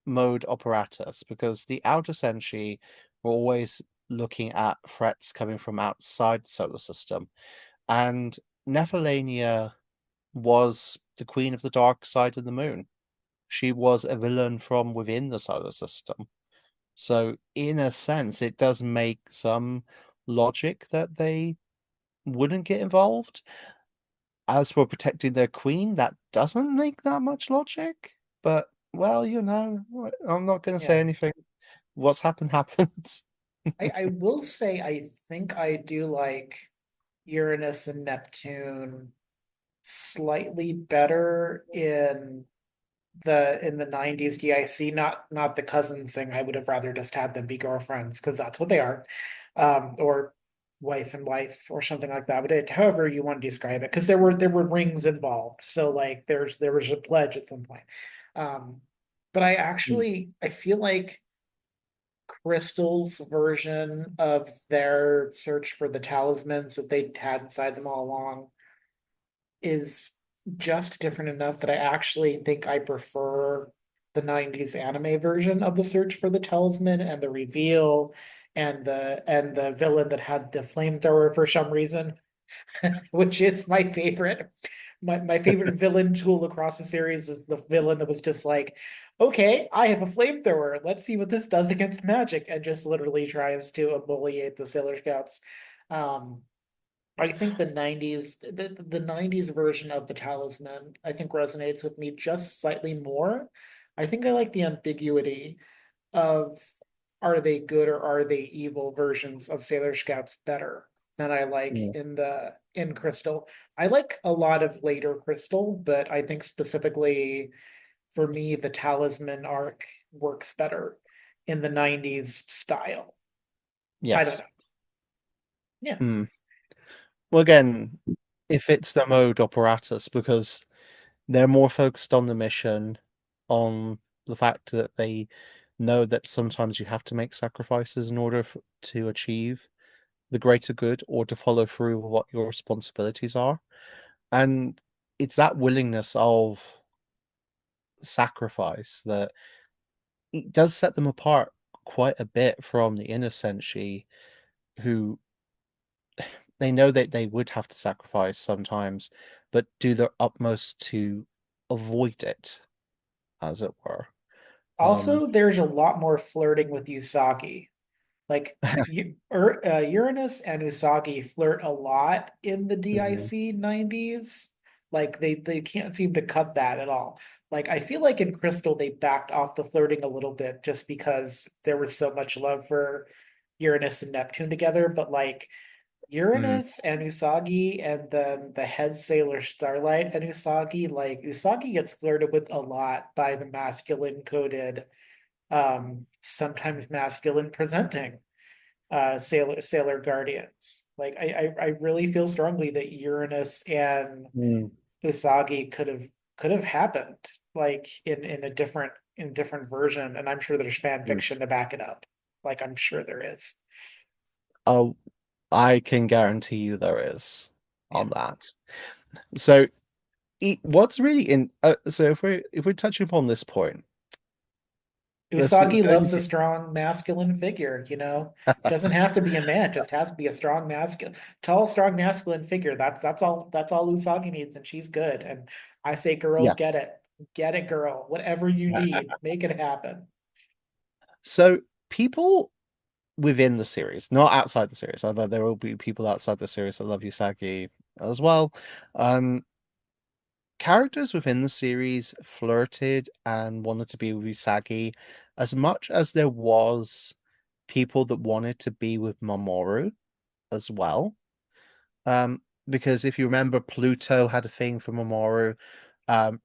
mode operatus because the outer Senshi were always looking at threats coming from outside the solar system. And Nephilania was the queen of the dark side of the moon. She was a villain from within the solar system. So, in a sense, it does make some logic that they wouldn't get involved. As for protecting their queen, that doesn't make that much logic. But, well, I'm not going to say Yeah. anything. What's happened happened. I will say I think I do like Uranus and Neptune slightly better in the 90s DIC, not the cousins thing. I would have rather just had them be girlfriends because that's what they are. Or wife and wife or something like that. But however you want to describe it, because there were rings involved. So like there was a pledge at some point. But Mm, I feel like Crystal's version of their search for the talismans that they had inside them all along is just different enough that I actually think I prefer the 90s anime version of the search for the talisman and the reveal and the villain that had the flamethrower for some reason, which is my favorite. My favorite villain tool across the series is the villain that was just like, okay, I have a flamethrower. Let's see what this does against magic, and just literally tries to emoliate the Sailor Scouts. Um, I think the 90s version of the talisman, I think resonates with me just slightly more. I think I like the ambiguity. of are they good or are they evil versions of Sailor Scouts better than I like Mm. in Crystal. I like a lot of later Crystal, but I think specifically for me the Talisman arc works better in the 90s style. I don't Yes. know. Yeah. Mm. Well, again, it fits the mode operatus because they're more focused on the mission, on the fact that they know that sometimes you have to make sacrifices in order to achieve the greater good or to follow through with what your responsibilities are. And it's that willingness of sacrifice that it does set them apart quite a bit from the Inner Senshi, who they know that they would have to sacrifice sometimes, but do their utmost to avoid it, as it were. Um, Also, there's a lot more flirting with Usagi. Like Uranus and Usagi flirt a lot in the mhm, DIC 90s. Like they can't seem to cut that at all. Like I feel like in Crystal they backed off the flirting a little bit just because there was so much love for Uranus and Neptune together. But like mm, Uranus and Usagi and then the head sailor Starlight and Usagi, like Usagi gets flirted with a lot by the masculine coded, sometimes masculine presenting Sailor Guardians. Like I really feel strongly that Uranus and mm, Usagi could have happened like in a different version, and I'm sure there's fan mm. fiction to back it up. Like I'm sure there is. Oh, I can guarantee you there is Yeah. on that. So, what's really in so if we're touching upon this point, this is Usagi the only loves a thing. strong masculine figure, Doesn't have to be a man, it just has to be a strong masculine, tall, strong masculine figure. That's all Usagi needs, and she's good. And I say, girl, Yes. get it. Get it, girl. Whatever you need, make it happen. So people within the series, not outside the series, although there will be people outside the series that love Usagi as well. Um, Characters within the series flirted and wanted to be with Usagi as much as there was people that wanted to be with Mamoru as well. Because if you remember, Pluto had a thing for Mamoru.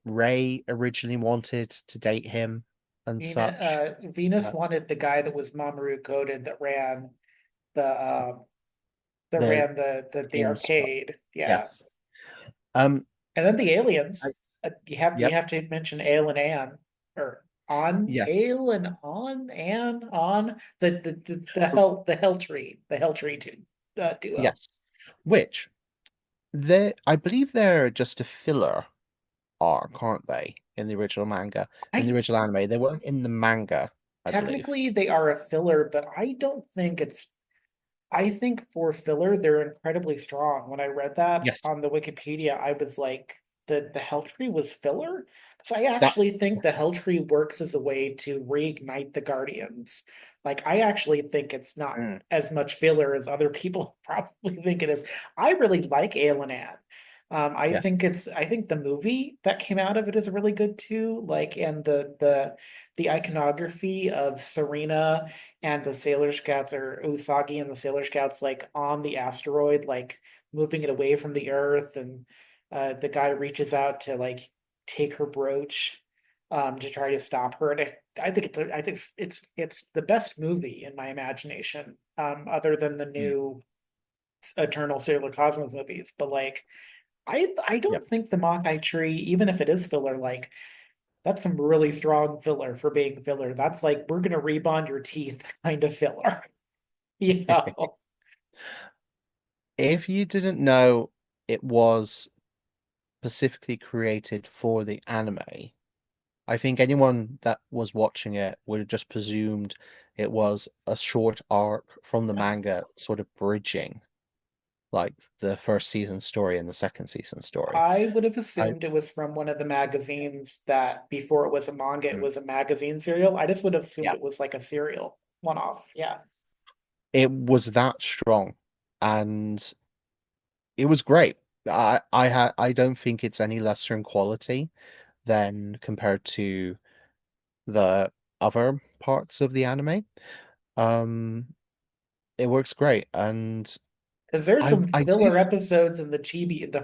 Ray originally wanted to date him and such. Venus Uh, wanted the guy that was Mamoru coded the that the ran the games club. arcade. Yeah. Yes. Um, And then the I, aliens. You yep. have to mention Ale and Anne or on Yes. Ale and on Anne on the Hell Tree duo. Yes. Which I believe they're just a filler arc, aren't they? In the original manga, in the I original anime, they weren't in the manga, I believe. technically they are a filler, but I think for filler, they're incredibly strong. When I read that Yes, on the Wikipedia, I was like, the Hell Tree was filler? So I that. actually think the Hell Tree works as a way to reignite the Guardians. Like, I actually think it's not Mm, as much filler as other people probably think it is. I really like Aelin Ann. yes. I think the movie that came out of it is really good too. Like, and the iconography of Serena and the Sailor Scouts or Usagi and the Sailor Scouts like on the asteroid, like moving it away from the Earth, and the guy reaches out to like take her brooch to try to stop her. And I think it's the best movie in my imagination, other than the Mm, new Eternal Sailor Cosmos movies. But like I yeah. don't think the Makai tree, even if it is filler, like that's some really strong filler for being filler. That's like we're gonna rebond your teeth kind of filler. Yeah. If you didn't know it was specifically created for the anime, I think anyone that was watching it would have just presumed it was a short arc from the manga, sort of bridging like the first season story and the second season story. I would have I assumed it was from one of the magazines that before it was a manga, it mm, was a magazine serial. I just would have assumed yeah, it was like a serial one off. Yeah. it was that strong, and it was great. I don't think it's any lesser in quality than compared to the other parts of the anime. Um, it works great, and Because there's some I do, filler episodes in the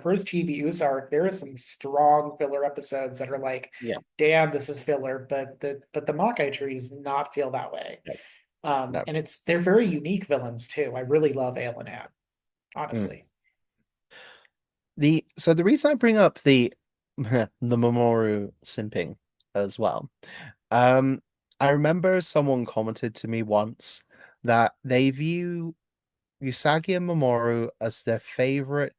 first Chibi Usa arc. There are some strong filler episodes that are like, yeah, damn, this is filler, but the Makai trees not feel that way. no, no. And they're very unique villains too. I really love Aelin Ann, Mm. honestly. The reason I bring up the the Mamoru simping as well, um, I remember someone commented to me once that they view Usagi and Mamoru as their favorite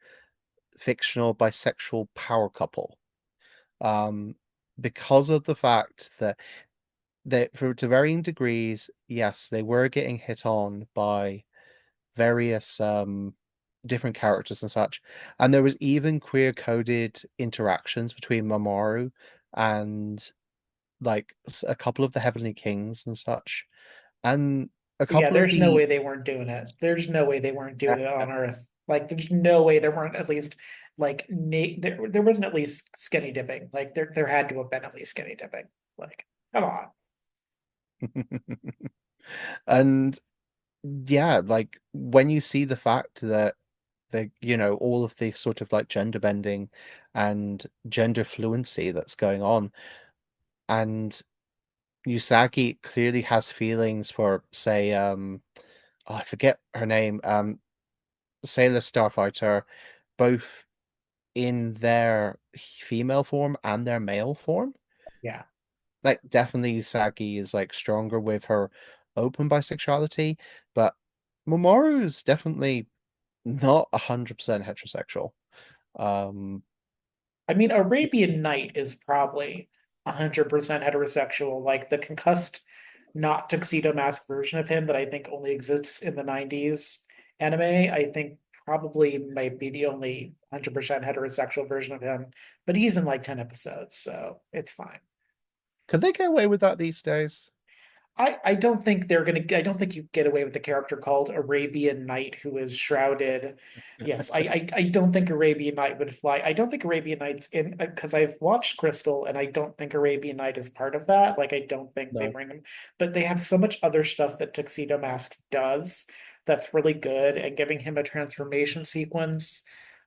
fictional bisexual power couple. Um, because of the fact that for to varying degrees, yes, they were getting hit on by various different characters and such. And there was even queer coded interactions between Mamoru and like a couple of the Heavenly Kings and such. And a Yeah, couple of there's no the way they weren't doing it. There's no way they weren't doing it on Earth. Like, there's no way there weren't at least like there wasn't at least skinny dipping. Like there had to have been at least skinny dipping. Like, come on. and yeah, like when you see the fact that all of the sort of like gender bending and gender fluency that's going on, and Usagi clearly has feelings for, say, oh, I forget her name, Sailor Starfighter, both in their female form and their male form. Yeah. Like, definitely Usagi is like stronger with her open bisexuality, but Mamoru is definitely not 100% heterosexual. Um, I mean, Arabian Night is probably 100% heterosexual. Like the concussed, not tuxedo mask version of him that I think only exists in the 90s anime, I think probably might be the only 100% heterosexual version of him. But he's in like 10 episodes, so it's fine. could they get away with that these days? I don't think they're gonna I don't think you get away with the character called Arabian Night who is shrouded. Yes, I don't think Arabian Night would fly. I don't think Arabian Night's in because I've watched Crystal and I don't think Arabian Night is part of that. Like I don't think they No. bring him, but they have so much other stuff that Tuxedo Mask does that's really good and giving him a transformation sequence.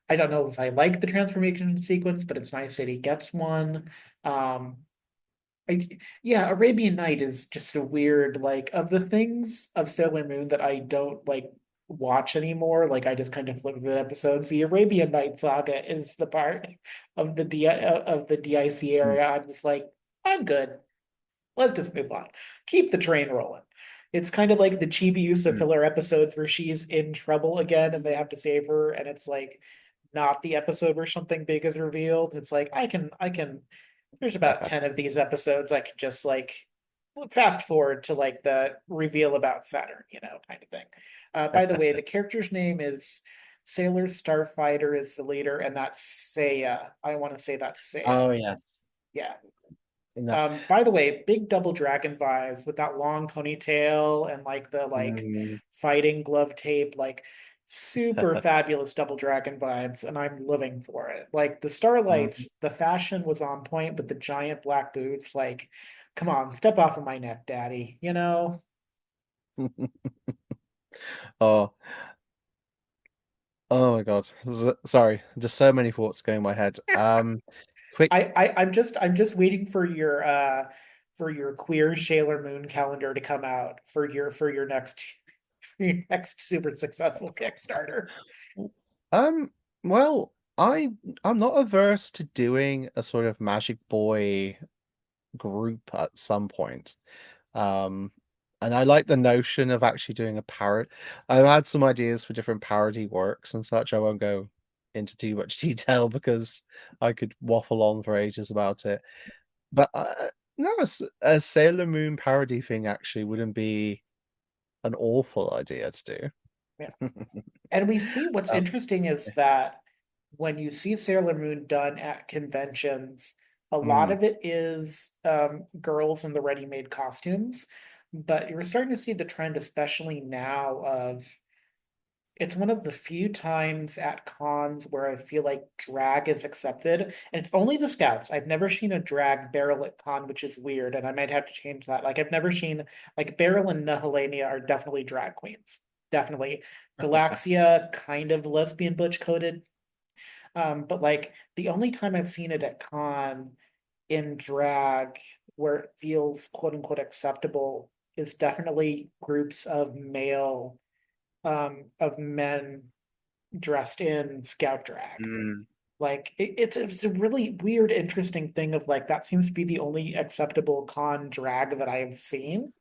I don't know if I like the transformation sequence, but it's nice that he gets one. Um, I, yeah, Arabian Night is just a weird, like, of the things of Sailor Moon that I don't like watch anymore. Like, I just kind of flip the episodes. The Arabian Night saga is the part of the DIC Mm, area. I'm just like, I'm good. Let's just move on. Keep the train rolling. It's kind of like the Chibiusa mm. filler episodes where she's in trouble again and they have to save her, and it's like not the episode where something big is revealed. It's like I can there's about 10 of these episodes I could just like fast forward to like the reveal about Saturn, kind of thing. By the way, the character's name is Sailor Starfighter is the leader, and that's Seiya. I want to say that's Seiya. Oh yes. Yeah. In that. By the way, big double dragon vibes with that long ponytail and like the Mm. fighting glove tape, like super fabulous double dragon vibes, and I'm living for it. Like the Mm. Starlights, the fashion was on point with the giant black boots. Like, come on, step off of my neck, daddy. Oh, oh my God. Sorry, just so many thoughts going in my head. Quick. I'm just waiting for your queer Sailor Moon calendar to come out for your next for your next super successful Kickstarter. Um, well, I'm not averse to doing a sort of Magic Boy group at some point. Um, and I like the notion of actually doing a parrot. I've had some ideas for different parody works and such. I won't go into too much detail because I could waffle on for ages about it. But no, a Sailor Moon parody thing actually wouldn't be an awful idea to Yeah. do. And we see what's Uh, interesting is that when you see Sailor Moon done at conventions, a lot mm, of it is girls in the ready-made costumes. But you're starting to see the trend, especially now, of it's one of the few times at cons where I feel like drag is accepted, and it's only the scouts. I've never seen a drag barrel at con, which is weird, and I might have to change that. Like I've never seen like Beryl and Nehelenia are definitely drag queens. Definitely. Galaxia kind of lesbian butch coded. But like the only time I've seen it at con in drag where it feels quote unquote acceptable is definitely groups of men dressed in scout drag. Mm, Like it's a really weird, interesting thing of like that seems to be the only acceptable con drag that I have seen.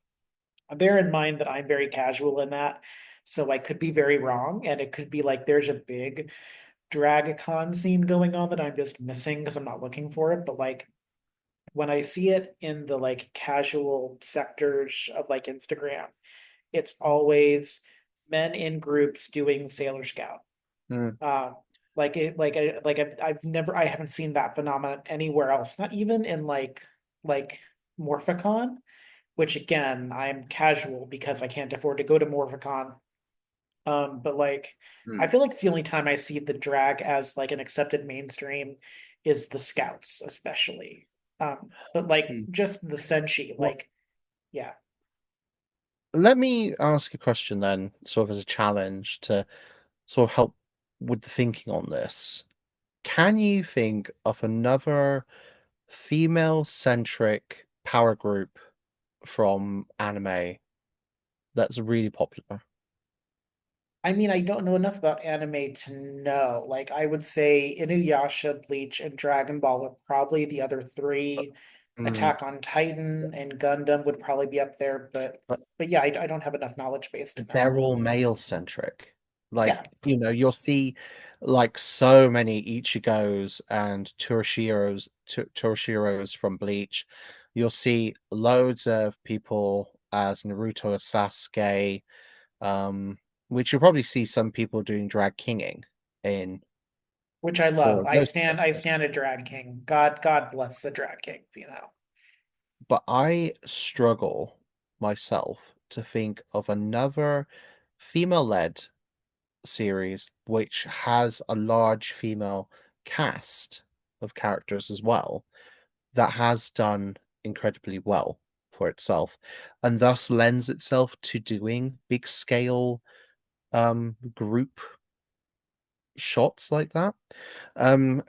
Bear in mind that I'm very casual in that, so I could be very wrong, and it could be like there's a big drag con scene going on that I'm just missing because I'm not looking for it. But like when I see it in the like casual sectors of like Instagram, it's always men in groups doing Sailor Scout. mm, Uh, I haven't seen that phenomenon anywhere else. Not even in like Morphicon, which again I'm casual because I can't afford to go to Morphicon. But like I mm, feel like it's the only time I see the drag as like an accepted mainstream is the Scouts, especially. But like mm. just the Senshi, Well, like yeah. let me ask a question then, sort of as a challenge to sort of help with the thinking on this. Can you think of another female-centric power group from anime that's really popular? I mean, I don't know enough about anime to know. Like, I would say Inuyasha, Bleach, and Dragon Ball are probably the other three. Mm, Attack on Titan and Gundam would probably be up there, but but yeah, I don't have enough knowledge base to know. they're all male-centric. Yeah, Like, you'll see like so many Ichigos and Toroshiros from Bleach. You'll see loads of people as Naruto as Sasuke, um, which you'll probably see some people doing drag kinging in which I love. for those I characters. stand a Drag King. God bless the Drag Kings, you know. But I struggle myself to think of another female-led series which has a large female cast of characters as well that has done incredibly well for itself and thus lends itself to doing big scale group shots like that. Um,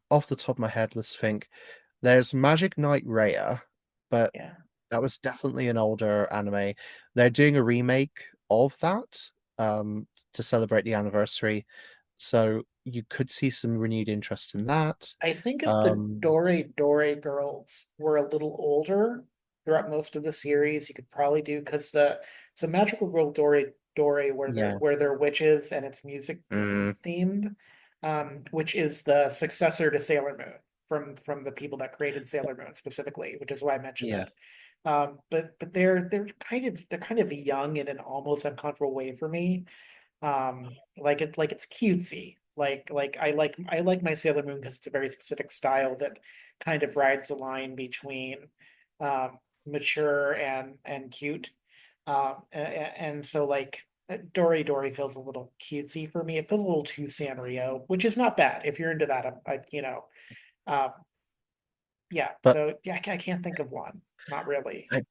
off the top of my head, let's think. There's Magic Knight Raya, but Yeah. that was definitely an older anime. They're doing a remake of that to celebrate the anniversary, so you could see some renewed interest in that. I think if the Um, Dore Dore girls were a little older throughout most of the series, you could probably do because the it's a magical girl Dore Dore yeah. where they're witches and it's music Mm, themed, which is the successor to Sailor Moon from the people that created Sailor Moon specifically, which is why I mentioned yeah. it. But they're kind of young in an almost uncomfortable way for me. Like it's cutesy. I like my Sailor Moon because it's a very specific style that kind of rides the line between mature and cute. And so like Dory Dory feels a little cutesy for me. It feels a little too Sanrio, which is not bad if you're into that. Um, yeah. But So yeah, I can't think of one. Not really. I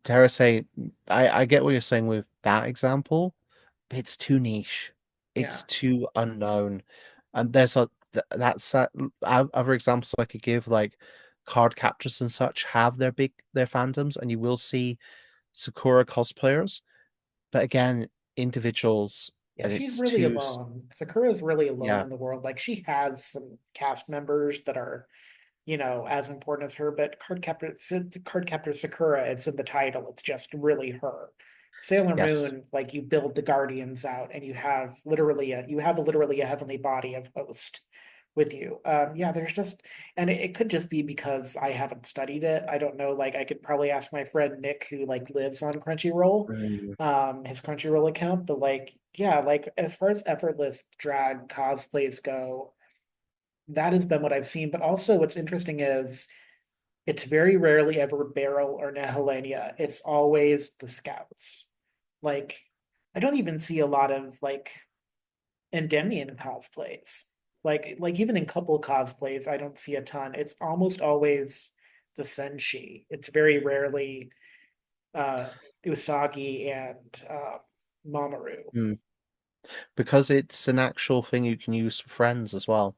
dare I say, I get what you're saying with that example. It's too niche. Yeah. It's too unknown. And there's that's other examples I could give, like card captors and such have their fandoms, and you will see Sakura cosplayers. But again, individuals, Yeah, and she's it's really too alone. Sakura's really alone yeah, in the world. Like she has some cast members that are, as important as her, but Card Captor Sakura, it's in the title. It's just really her. Sailor yes. Moon, like you build the Guardians out and you have literally a heavenly body of host with you. Yeah, there's just and it could just be because I haven't studied it. I don't know, like I could probably ask my friend Nick who like lives on Crunchyroll, Mm, his Crunchyroll account, but like yeah, like as far as effortless drag cosplays go, that has been what I've seen. But also, what's interesting is it's very rarely ever Beryl or Nehelenia. It's always the scouts. Like, I don't even see a lot of like. Endymion cosplays. Like even in couple cosplays, I don't see a ton. It's almost always the Senshi. It's very rarely uh Usagi and Mamoru. Mm. Because it's an actual thing you can use for friends as well.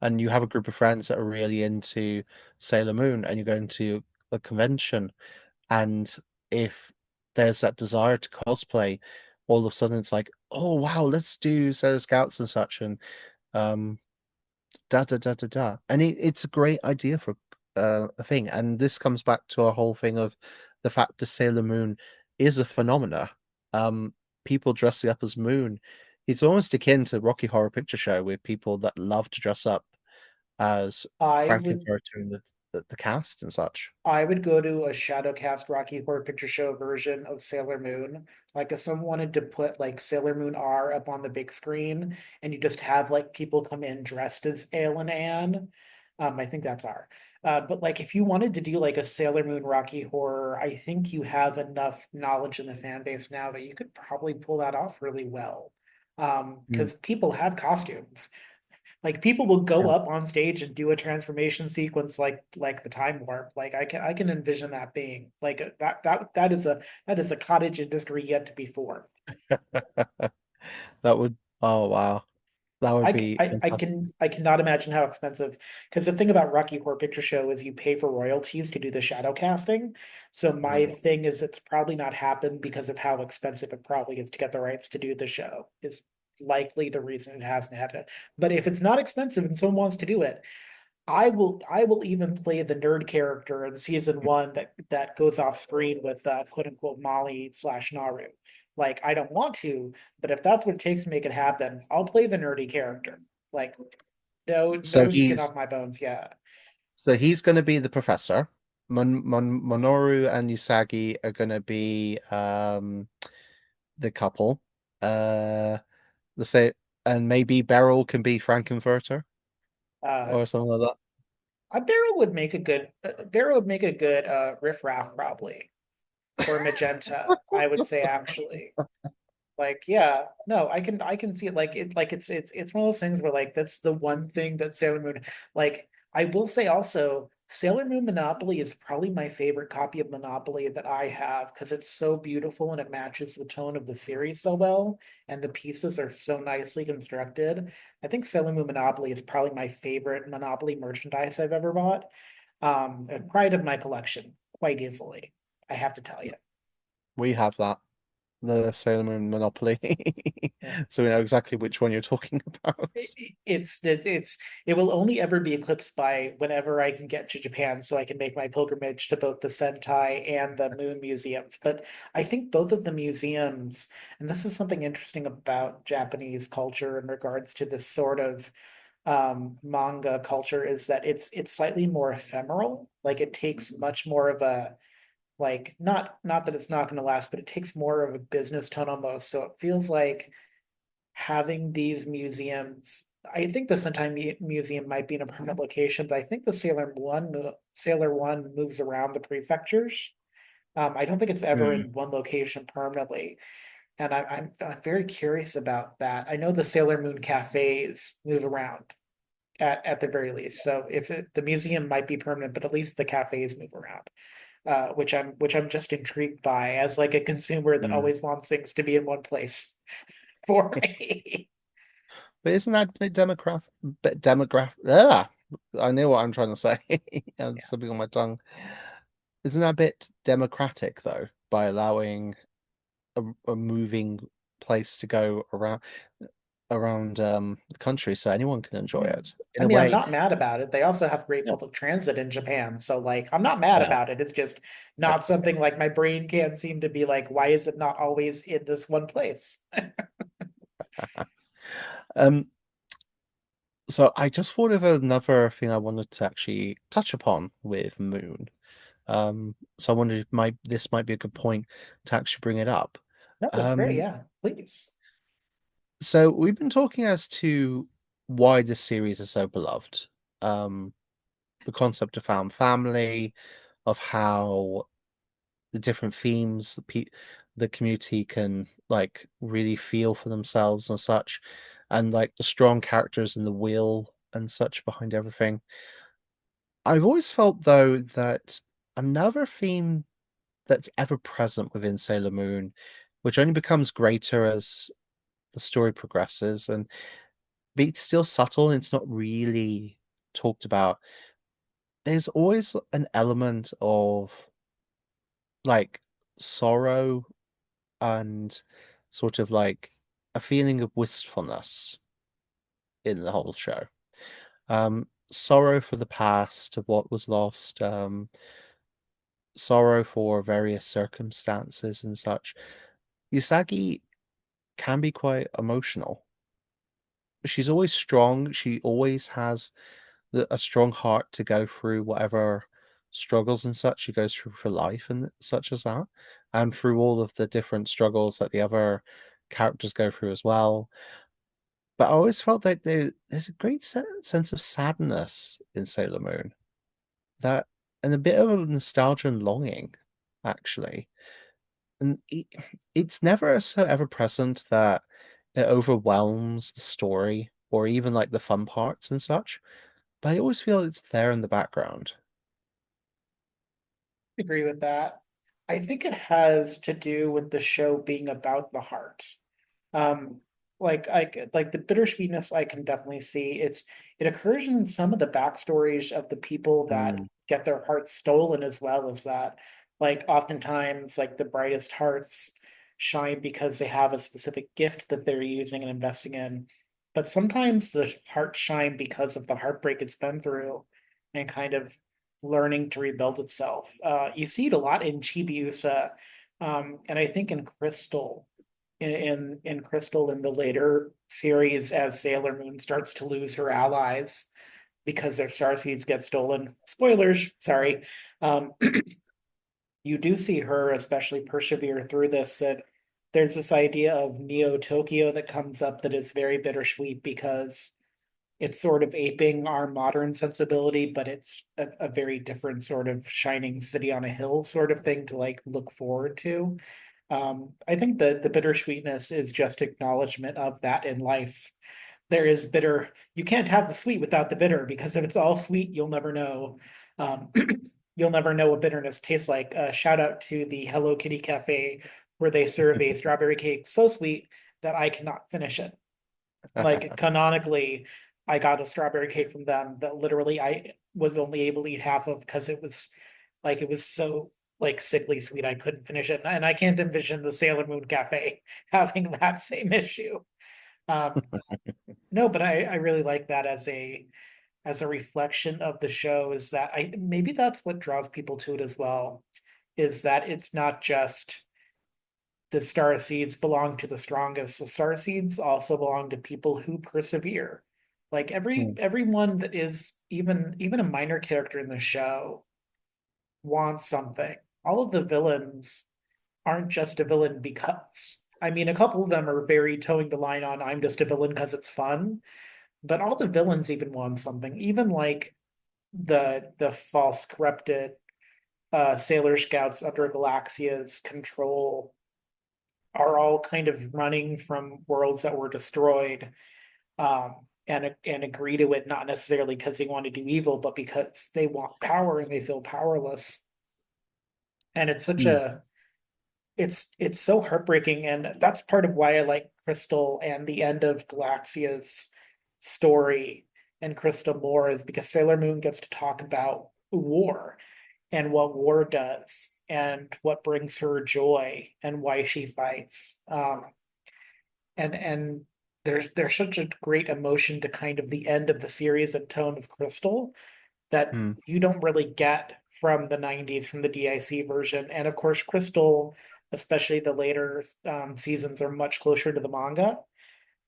And you have a group of friends that are really into Sailor Moon, and you're going to a convention, and if there's that desire to cosplay, all of a sudden it's like, oh wow, let's do Sailor Scouts and such, and um, da da da da da, and it's a great idea for a thing. And this comes back to our whole thing of the fact that Sailor Moon is a phenomena. Um, People dressing up as Moon. It's almost akin to Rocky Horror Picture Show with people that love to dress up as I would Frankenfurter in the cast and such. I would go to a Shadowcast Rocky Horror Picture Show version of Sailor Moon. Like if someone wanted to put like Sailor Moon R up on the big screen and you just have like people come in dressed as Ale and Anne, I think that's R. But like if you wanted to do like a Sailor Moon Rocky Horror, I think you have enough knowledge in the fan base now that you could probably pull that off really well. Mm. Because people have costumes. Like people will go Yeah. up on stage and do a transformation sequence like the time warp. Like I can envision that being like that is a cottage industry yet to be formed. That would, oh wow, that would be fantastic. I cannot imagine how expensive, because the thing about Rocky Horror Picture Show is you pay for royalties to do the shadow casting. So my Mm. thing is it's probably not happened because of how expensive it probably is to get the rights to do the show is likely the reason it hasn't had it. But if it's not expensive and someone wants to do it, I will even play the nerd character in season one that goes off screen with quote unquote Molly slash Naru. Like I don't want to, but if that's what it takes to make it happen, I'll play the nerdy character. Like So no skin he's off my bones. Yeah. so he's going to be the professor. Minoru and Usagi are going to be the couple. The say, and maybe Beryl can be Frankenfurter Uh or something like that. Barrow would make a good riff raff probably. Or magenta, I would say actually. Like, yeah, no, I can see it like it's one of those things where like that's the one thing that Sailor Moon like I will say also Sailor Moon Monopoly is probably my favorite copy of Monopoly that I have because it's so beautiful and it matches the tone of the series so well and the pieces are so nicely constructed. I think Sailor Moon Monopoly is probably my favorite Monopoly merchandise I've ever bought. A pride of my collection, quite easily, I have to tell you. We have that, the Sailor Moon Monopoly, Yeah. so we know exactly which one you're talking about. It will only ever be eclipsed by whenever I can get to Japan so I can make my pilgrimage to both the Sentai and the Moon museums. But I think both of the museums, and this is something interesting about Japanese culture in regards to this sort of manga culture, is that it's slightly more ephemeral. Like it takes much more of a like not that it's not going to last, but it takes more of a business tone almost. So it feels like having these museums. I think the Sentai Museum might be in a permanent location, but I think the Sailor One moves around the prefectures. I don't think it's ever Hmm. in one location permanently, and I'm very curious about that. I know the Sailor Moon cafes move around at the very least. So if the museum might be permanent, but at least the cafes move around, which I'm just intrigued by as like a consumer that Hmm. always wants things to be in one place for me. But isn't that a bit demographic? Ah, I know what I'm trying to say. There's something on my tongue. Isn't that a bit democratic though, by allowing a moving place to go around the country so anyone can enjoy Yeah. it? In I a mean, I'm way, not mad about it. They also have great yeah, public transit in Japan. So, like, I'm not mad yeah. about it. It's just not something like my brain can't seem to be like, why is it not always in this one place? Um, so I just thought of another thing I wanted to actually touch upon with Moon. So I wondered if this might be a good point to actually bring it up. No, that's great. Um, Yeah, please. so we've been talking as to why this series is so beloved. Um, the concept of found family, of how the different themes the community can like really feel for themselves and such. and like the strong characters and the will and such behind everything. I've always felt though that another theme that's ever present within Sailor Moon, which only becomes greater as the story progresses, and but it's still subtle and it's not really talked about. There's always an element of like sorrow and sort of like a feeling of wistfulness in the whole show. Sorrow for the past of what was lost, sorrow for various circumstances and such. Usagi can be quite emotional. She's always strong. She always has a strong heart to go through whatever struggles and such she goes through for life and such as that, and through all of the different struggles that the other characters go through as well. But I always felt like there's a great sense of sadness in Sailor Moon that, and a bit of nostalgia and longing, actually. And it's never so ever present that it overwhelms the story or even like the fun parts and such. But I always feel it's there in the background. Agree with that. I think it has to do with the show being about the heart. Um, like the bittersweetness I can definitely see. It occurs in some of the backstories of the people that Mm, get their hearts stolen as well as that. Like oftentimes, like the brightest hearts shine because they have a specific gift that they're using and investing in. But sometimes the hearts shine because of the heartbreak it's been through and kind of learning to rebuild itself. You see it a lot in Chibiusa, and I think in Crystal in Crystal in the later series as Sailor Moon starts to lose her allies because their star seeds get stolen. Spoilers, sorry. Um, you do see her especially persevere through this. That there's this idea of Neo Tokyo that comes up that is very bittersweet because it's sort of aping our modern sensibility, but it's a very different sort of shining city on a hill sort of thing to like look forward to. I think the bittersweetness is just acknowledgement of that in life. There is bitter. You can't have the sweet without the bitter because if it's all sweet, you'll never know. Um, you'll never know what bitterness tastes like. Shout out to the Hello Kitty Cafe where they serve a strawberry cake so sweet that I cannot finish it. Like canonically, I got a strawberry cake from them that literally I was only able to eat half of because it was so like sickly sweet I couldn't finish it. And I can't envision the Sailor Moon Cafe having that same issue. Um, no, but I really like that as a reflection of the show is that I maybe that's what draws people to it as well, is that it's not just the star seeds belong to the strongest. The star seeds also belong to people who persevere. Like mm, everyone that is even a minor character in the show wants something. All of the villains aren't just a villain because. I mean, a couple of them are very towing the line on I'm just a villain because it's fun, but all the villains even want something. Even like the false corrupted sailor scouts under Galaxia's control are all kind of running from worlds that were destroyed, and agree to it not necessarily because they want to do evil, but because they want power and they feel powerless. And it's such mm, a it's so heartbreaking, and that's part of why I like Crystal and the end of Galaxia's story and Crystal more is because Sailor Moon gets to talk about war and what war does and what brings her joy and why she fights. And there's such a great emotion to kind of the end of the series and tone of Crystal that mm, you don't really get from the 90s from the DIC version. And of course, Crystal, especially the later seasons, are much closer to the manga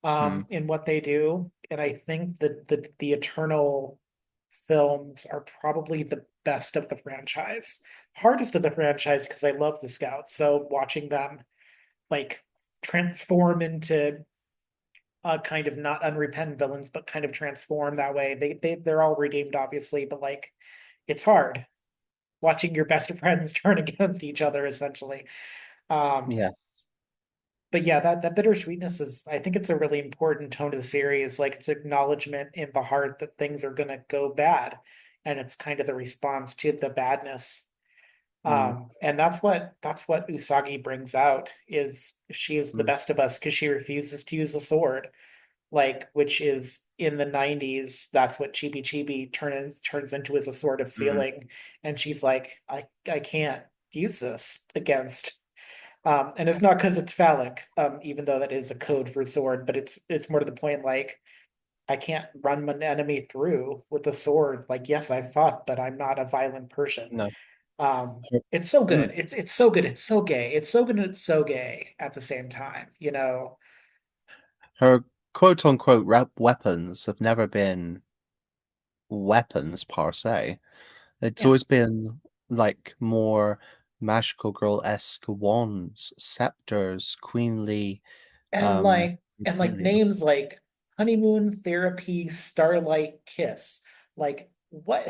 mm, in what they do. And I think that the Eternal films are probably the best of the franchise. Hardest of the franchise because I love the Scouts. So watching them like transform into kind of not unrepentant villains, but kind of transform that way. They're all redeemed, obviously, but like it's hard watching your best friends turn against each other, essentially. Um, yeah. but yeah, that bittersweetness is, I think it's a really important tone of the series. Like it's acknowledgement in the heart that things are gonna go bad, and it's kind of the response to the badness. Mm, And that's what Usagi brings out is she is the mm, best of us because she refuses to use a sword, like which is in the 90s, that's what Chibi Chibi turns into as a sword of mm. sealing. And she's like, I can't use this against and it's not because it's phallic, even though that is a code for sword, but it's more to the point like I can't run an enemy through with a sword. Like, yes, I've fought, but I'm not a violent person. No. It's so Mm. good. It's so good. It's so gay. It's so good and it's so gay at the same time, you know? Her quote unquote weapons have never been weapons per se. It's Yeah. always been like more magical girl-esque wands, scepters, queenly And um like regalia. names like honeymoon therapy, starlight kiss. Like what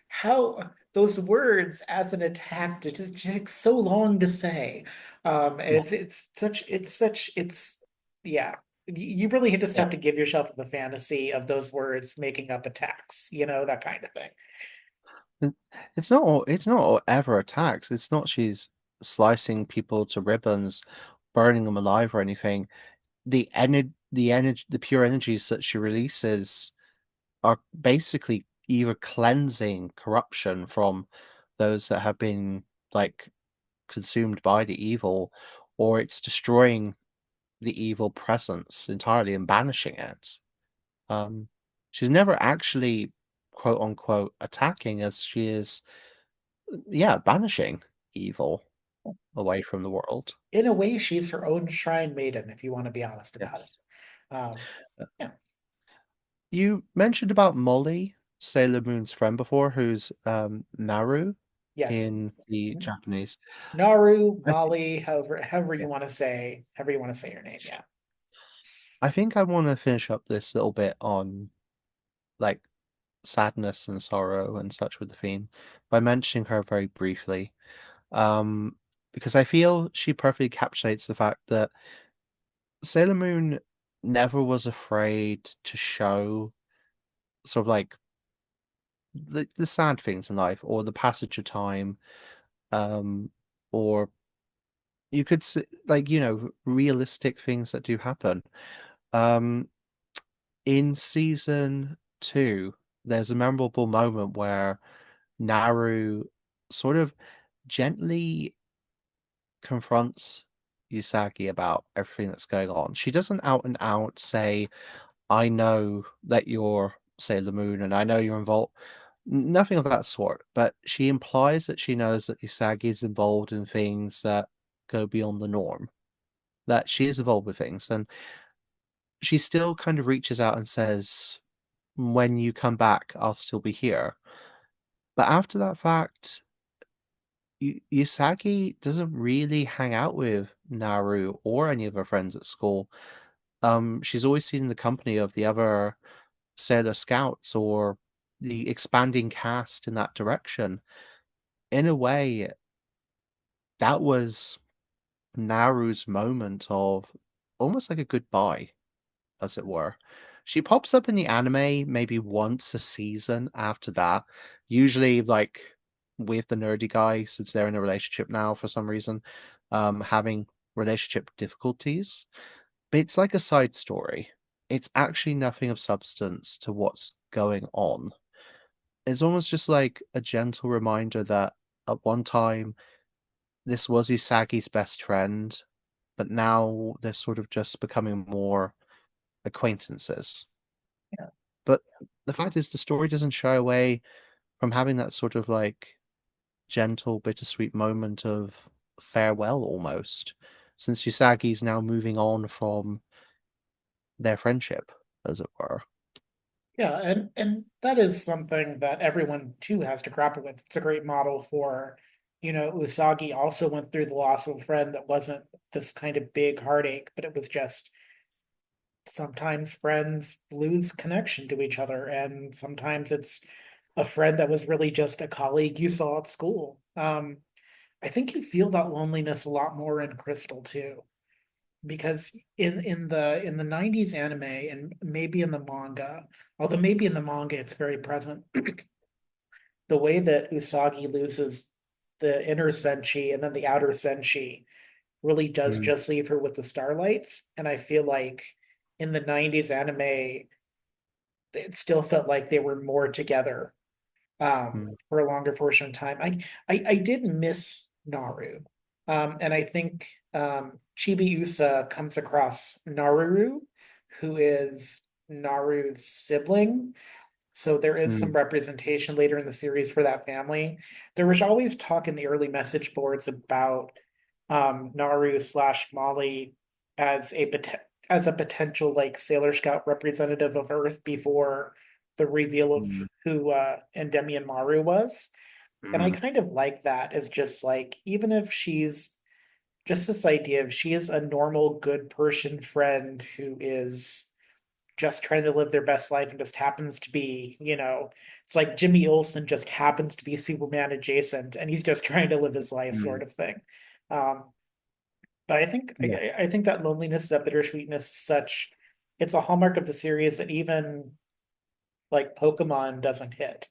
how those words as an attack to just takes so long to say. And Yeah, it's yeah. You really just yeah. have to give yourself the fantasy of those words making up attacks, that kind of thing. It- it's not ever attacks. It's not she's slicing people to ribbons, burning them alive or anything. The pure energies that she releases are basically either cleansing corruption from those that have been like consumed by the evil, or it's destroying the evil presence entirely and banishing it. Um, she's never actually quote unquote attacking as she is, yeah, banishing evil away from the world. In a way, she's her own shrine maiden, if you want to be honest about Yes. it. Yeah. You mentioned about Molly, Sailor Moon's friend before, who's Naru Yes. in the Japanese. Naru, I thi Molly, however yeah. you want to say your name. Yeah. I think I wanna finish up this little bit on, like, sadness and sorrow and such with the theme by mentioning her very briefly, um, because I feel she perfectly encapsulates the fact that Sailor Moon never was afraid to show sort of, like, the sad things in life or the passage of time, um, or you could s like, realistic things that do happen. Um, in season 2, there's a memorable moment where Naru sort of gently confronts Usagi about everything that's going on. She doesn't out and out say, "I know that you're Sailor Moon and I know you're involved." Nothing of that sort, but she implies that she knows that Usagi is involved in things that go beyond the norm, that she is involved with things, and she still kind of reaches out and says, "When you come back, I'll still be here." But after that fact, Usagi doesn't really hang out with Naru or any of her friends at school. She's always seen in the company of the other Sailor Scouts or the expanding cast in that direction. In a way, that was Naru's moment of almost like a goodbye, as it were. She pops up in the anime maybe once a season after that, usually like with the nerdy guy, since they're in a relationship now for some reason, having relationship difficulties. But it's like a side story. It's actually nothing of substance to what's going on. It's almost just like a gentle reminder that at one time this was Usagi's best friend, but now they're sort of just becoming more acquaintances. Yeah. But the fact is the story doesn't shy away from having that sort of, like, gentle, bittersweet moment of farewell almost, since Usagi's now moving on from their friendship, as it were. Yeah, and that is something that everyone too has to grapple with. It's a great model for, Usagi also went through the loss of a friend that wasn't this kind of big heartache, but it was just sometimes friends lose connection to each other, and sometimes it's a friend that was really just a colleague you saw at school. I think you feel that loneliness a lot more in Crystal too. because in the 90s anime and maybe in the manga, although maybe in the manga it's very present, the way that Usagi loses the inner senshi and then the outer senshi really does Mm, just leave her with the starlights. And I feel like in the 90s anime, it still felt like they were more together mm, for a longer portion of time. I did miss Naru. And I think Chibi Usa comes across Naruru, who is Naru's sibling. So there is some mm, representation later in the series for that family. There was always talk in the early message boards about Naru slash Molly as as a potential like Sailor Scout representative of Earth before the reveal of mm, who Endymion Maru was. And I mm, kind of like that as just like even if she's just this idea of she is a normal good person friend who is just trying to live their best life and just happens to be, it's like Jimmy Olsen just happens to be Superman adjacent and he's just trying to live his life sort mm. of thing. Um, but I think Yeah. I think that loneliness, that bittersweetness, such it's a hallmark of the series that even like Pokemon doesn't hit.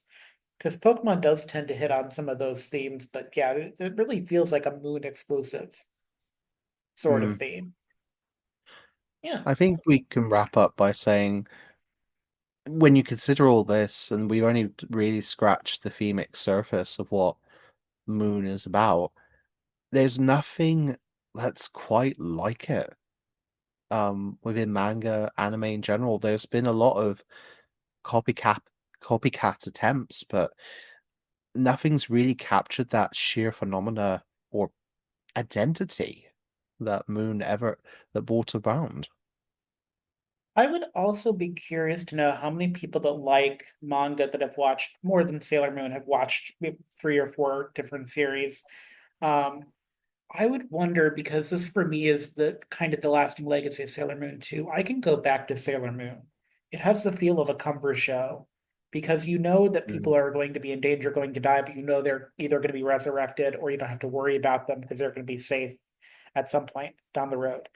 Because Pokemon does tend to hit on some of those themes, but yeah, it really feels like a Moon exclusive sort of Mm. theme. Yeah. I think we can wrap up by saying when you consider all this, and we've only really scratched the themic surface of what Moon is about, there's nothing that's quite like it. Within manga, anime in general, there's been a lot of copycat copycat attempts, but nothing's really captured that sheer phenomena or identity that Moon ever that brought about. I would also be curious to know how many people that like manga that have watched more than Sailor Moon have watched maybe 3 or 4 different series. Um, I would wonder because this for me is the kind of the lasting legacy of Sailor Moon too. I can go back to Sailor Moon. It has the feel of a comfort show because you know that Mm, people are going to be in danger, going to die, but you know they're either going to be resurrected or you don't have to worry about them because they're going to be safe at some point down the road.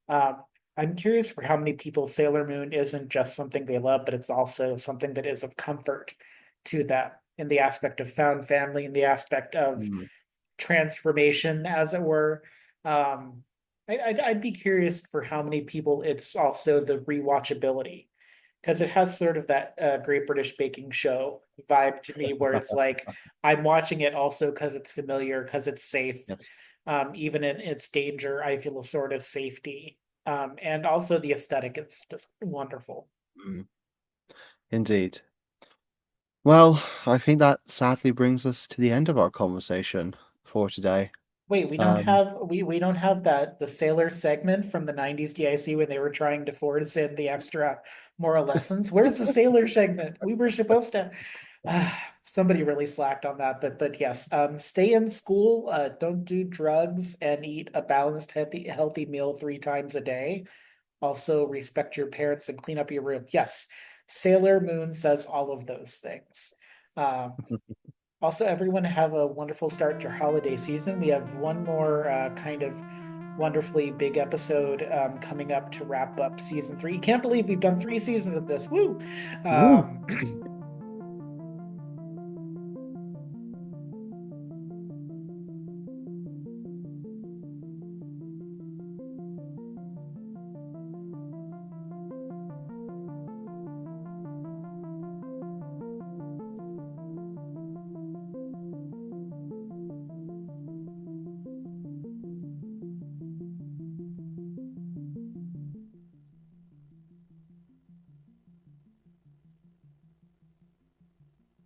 Um, I'm curious for how many people Sailor Moon isn't just something they love, but it's also something that is of comfort to them in the aspect of found family, in the aspect of mm, transformation, as it were. Um, I'd be curious for how many people it's also the rewatchability because it has sort of that Great British Baking Show vibe to me, where it's like I'm watching it also because it's familiar, because it's safe. yes. Even in its danger, I feel a sort of safety. And also the aesthetic is just wonderful. Mm, indeed. Well, I think that sadly brings us to the end of our conversation for today. Wait, we don't Um, have we don't have that the sailor segment from the 90s DIC when they were trying to force in the extra moral lessons. Where's the sailor segment? We were supposed to somebody really slacked on that, but yes, stay in school, don't do drugs and eat a balanced healthy meal 3 times a day. Also respect your parents and clean up your room. Yes, Sailor Moon says all of those things. Um, also, everyone have a wonderful start to your holiday season. We have one more kind of wonderfully big episode coming up to wrap up season 3. Can't believe we've done 3 seasons of this. Woo! Woo. Um,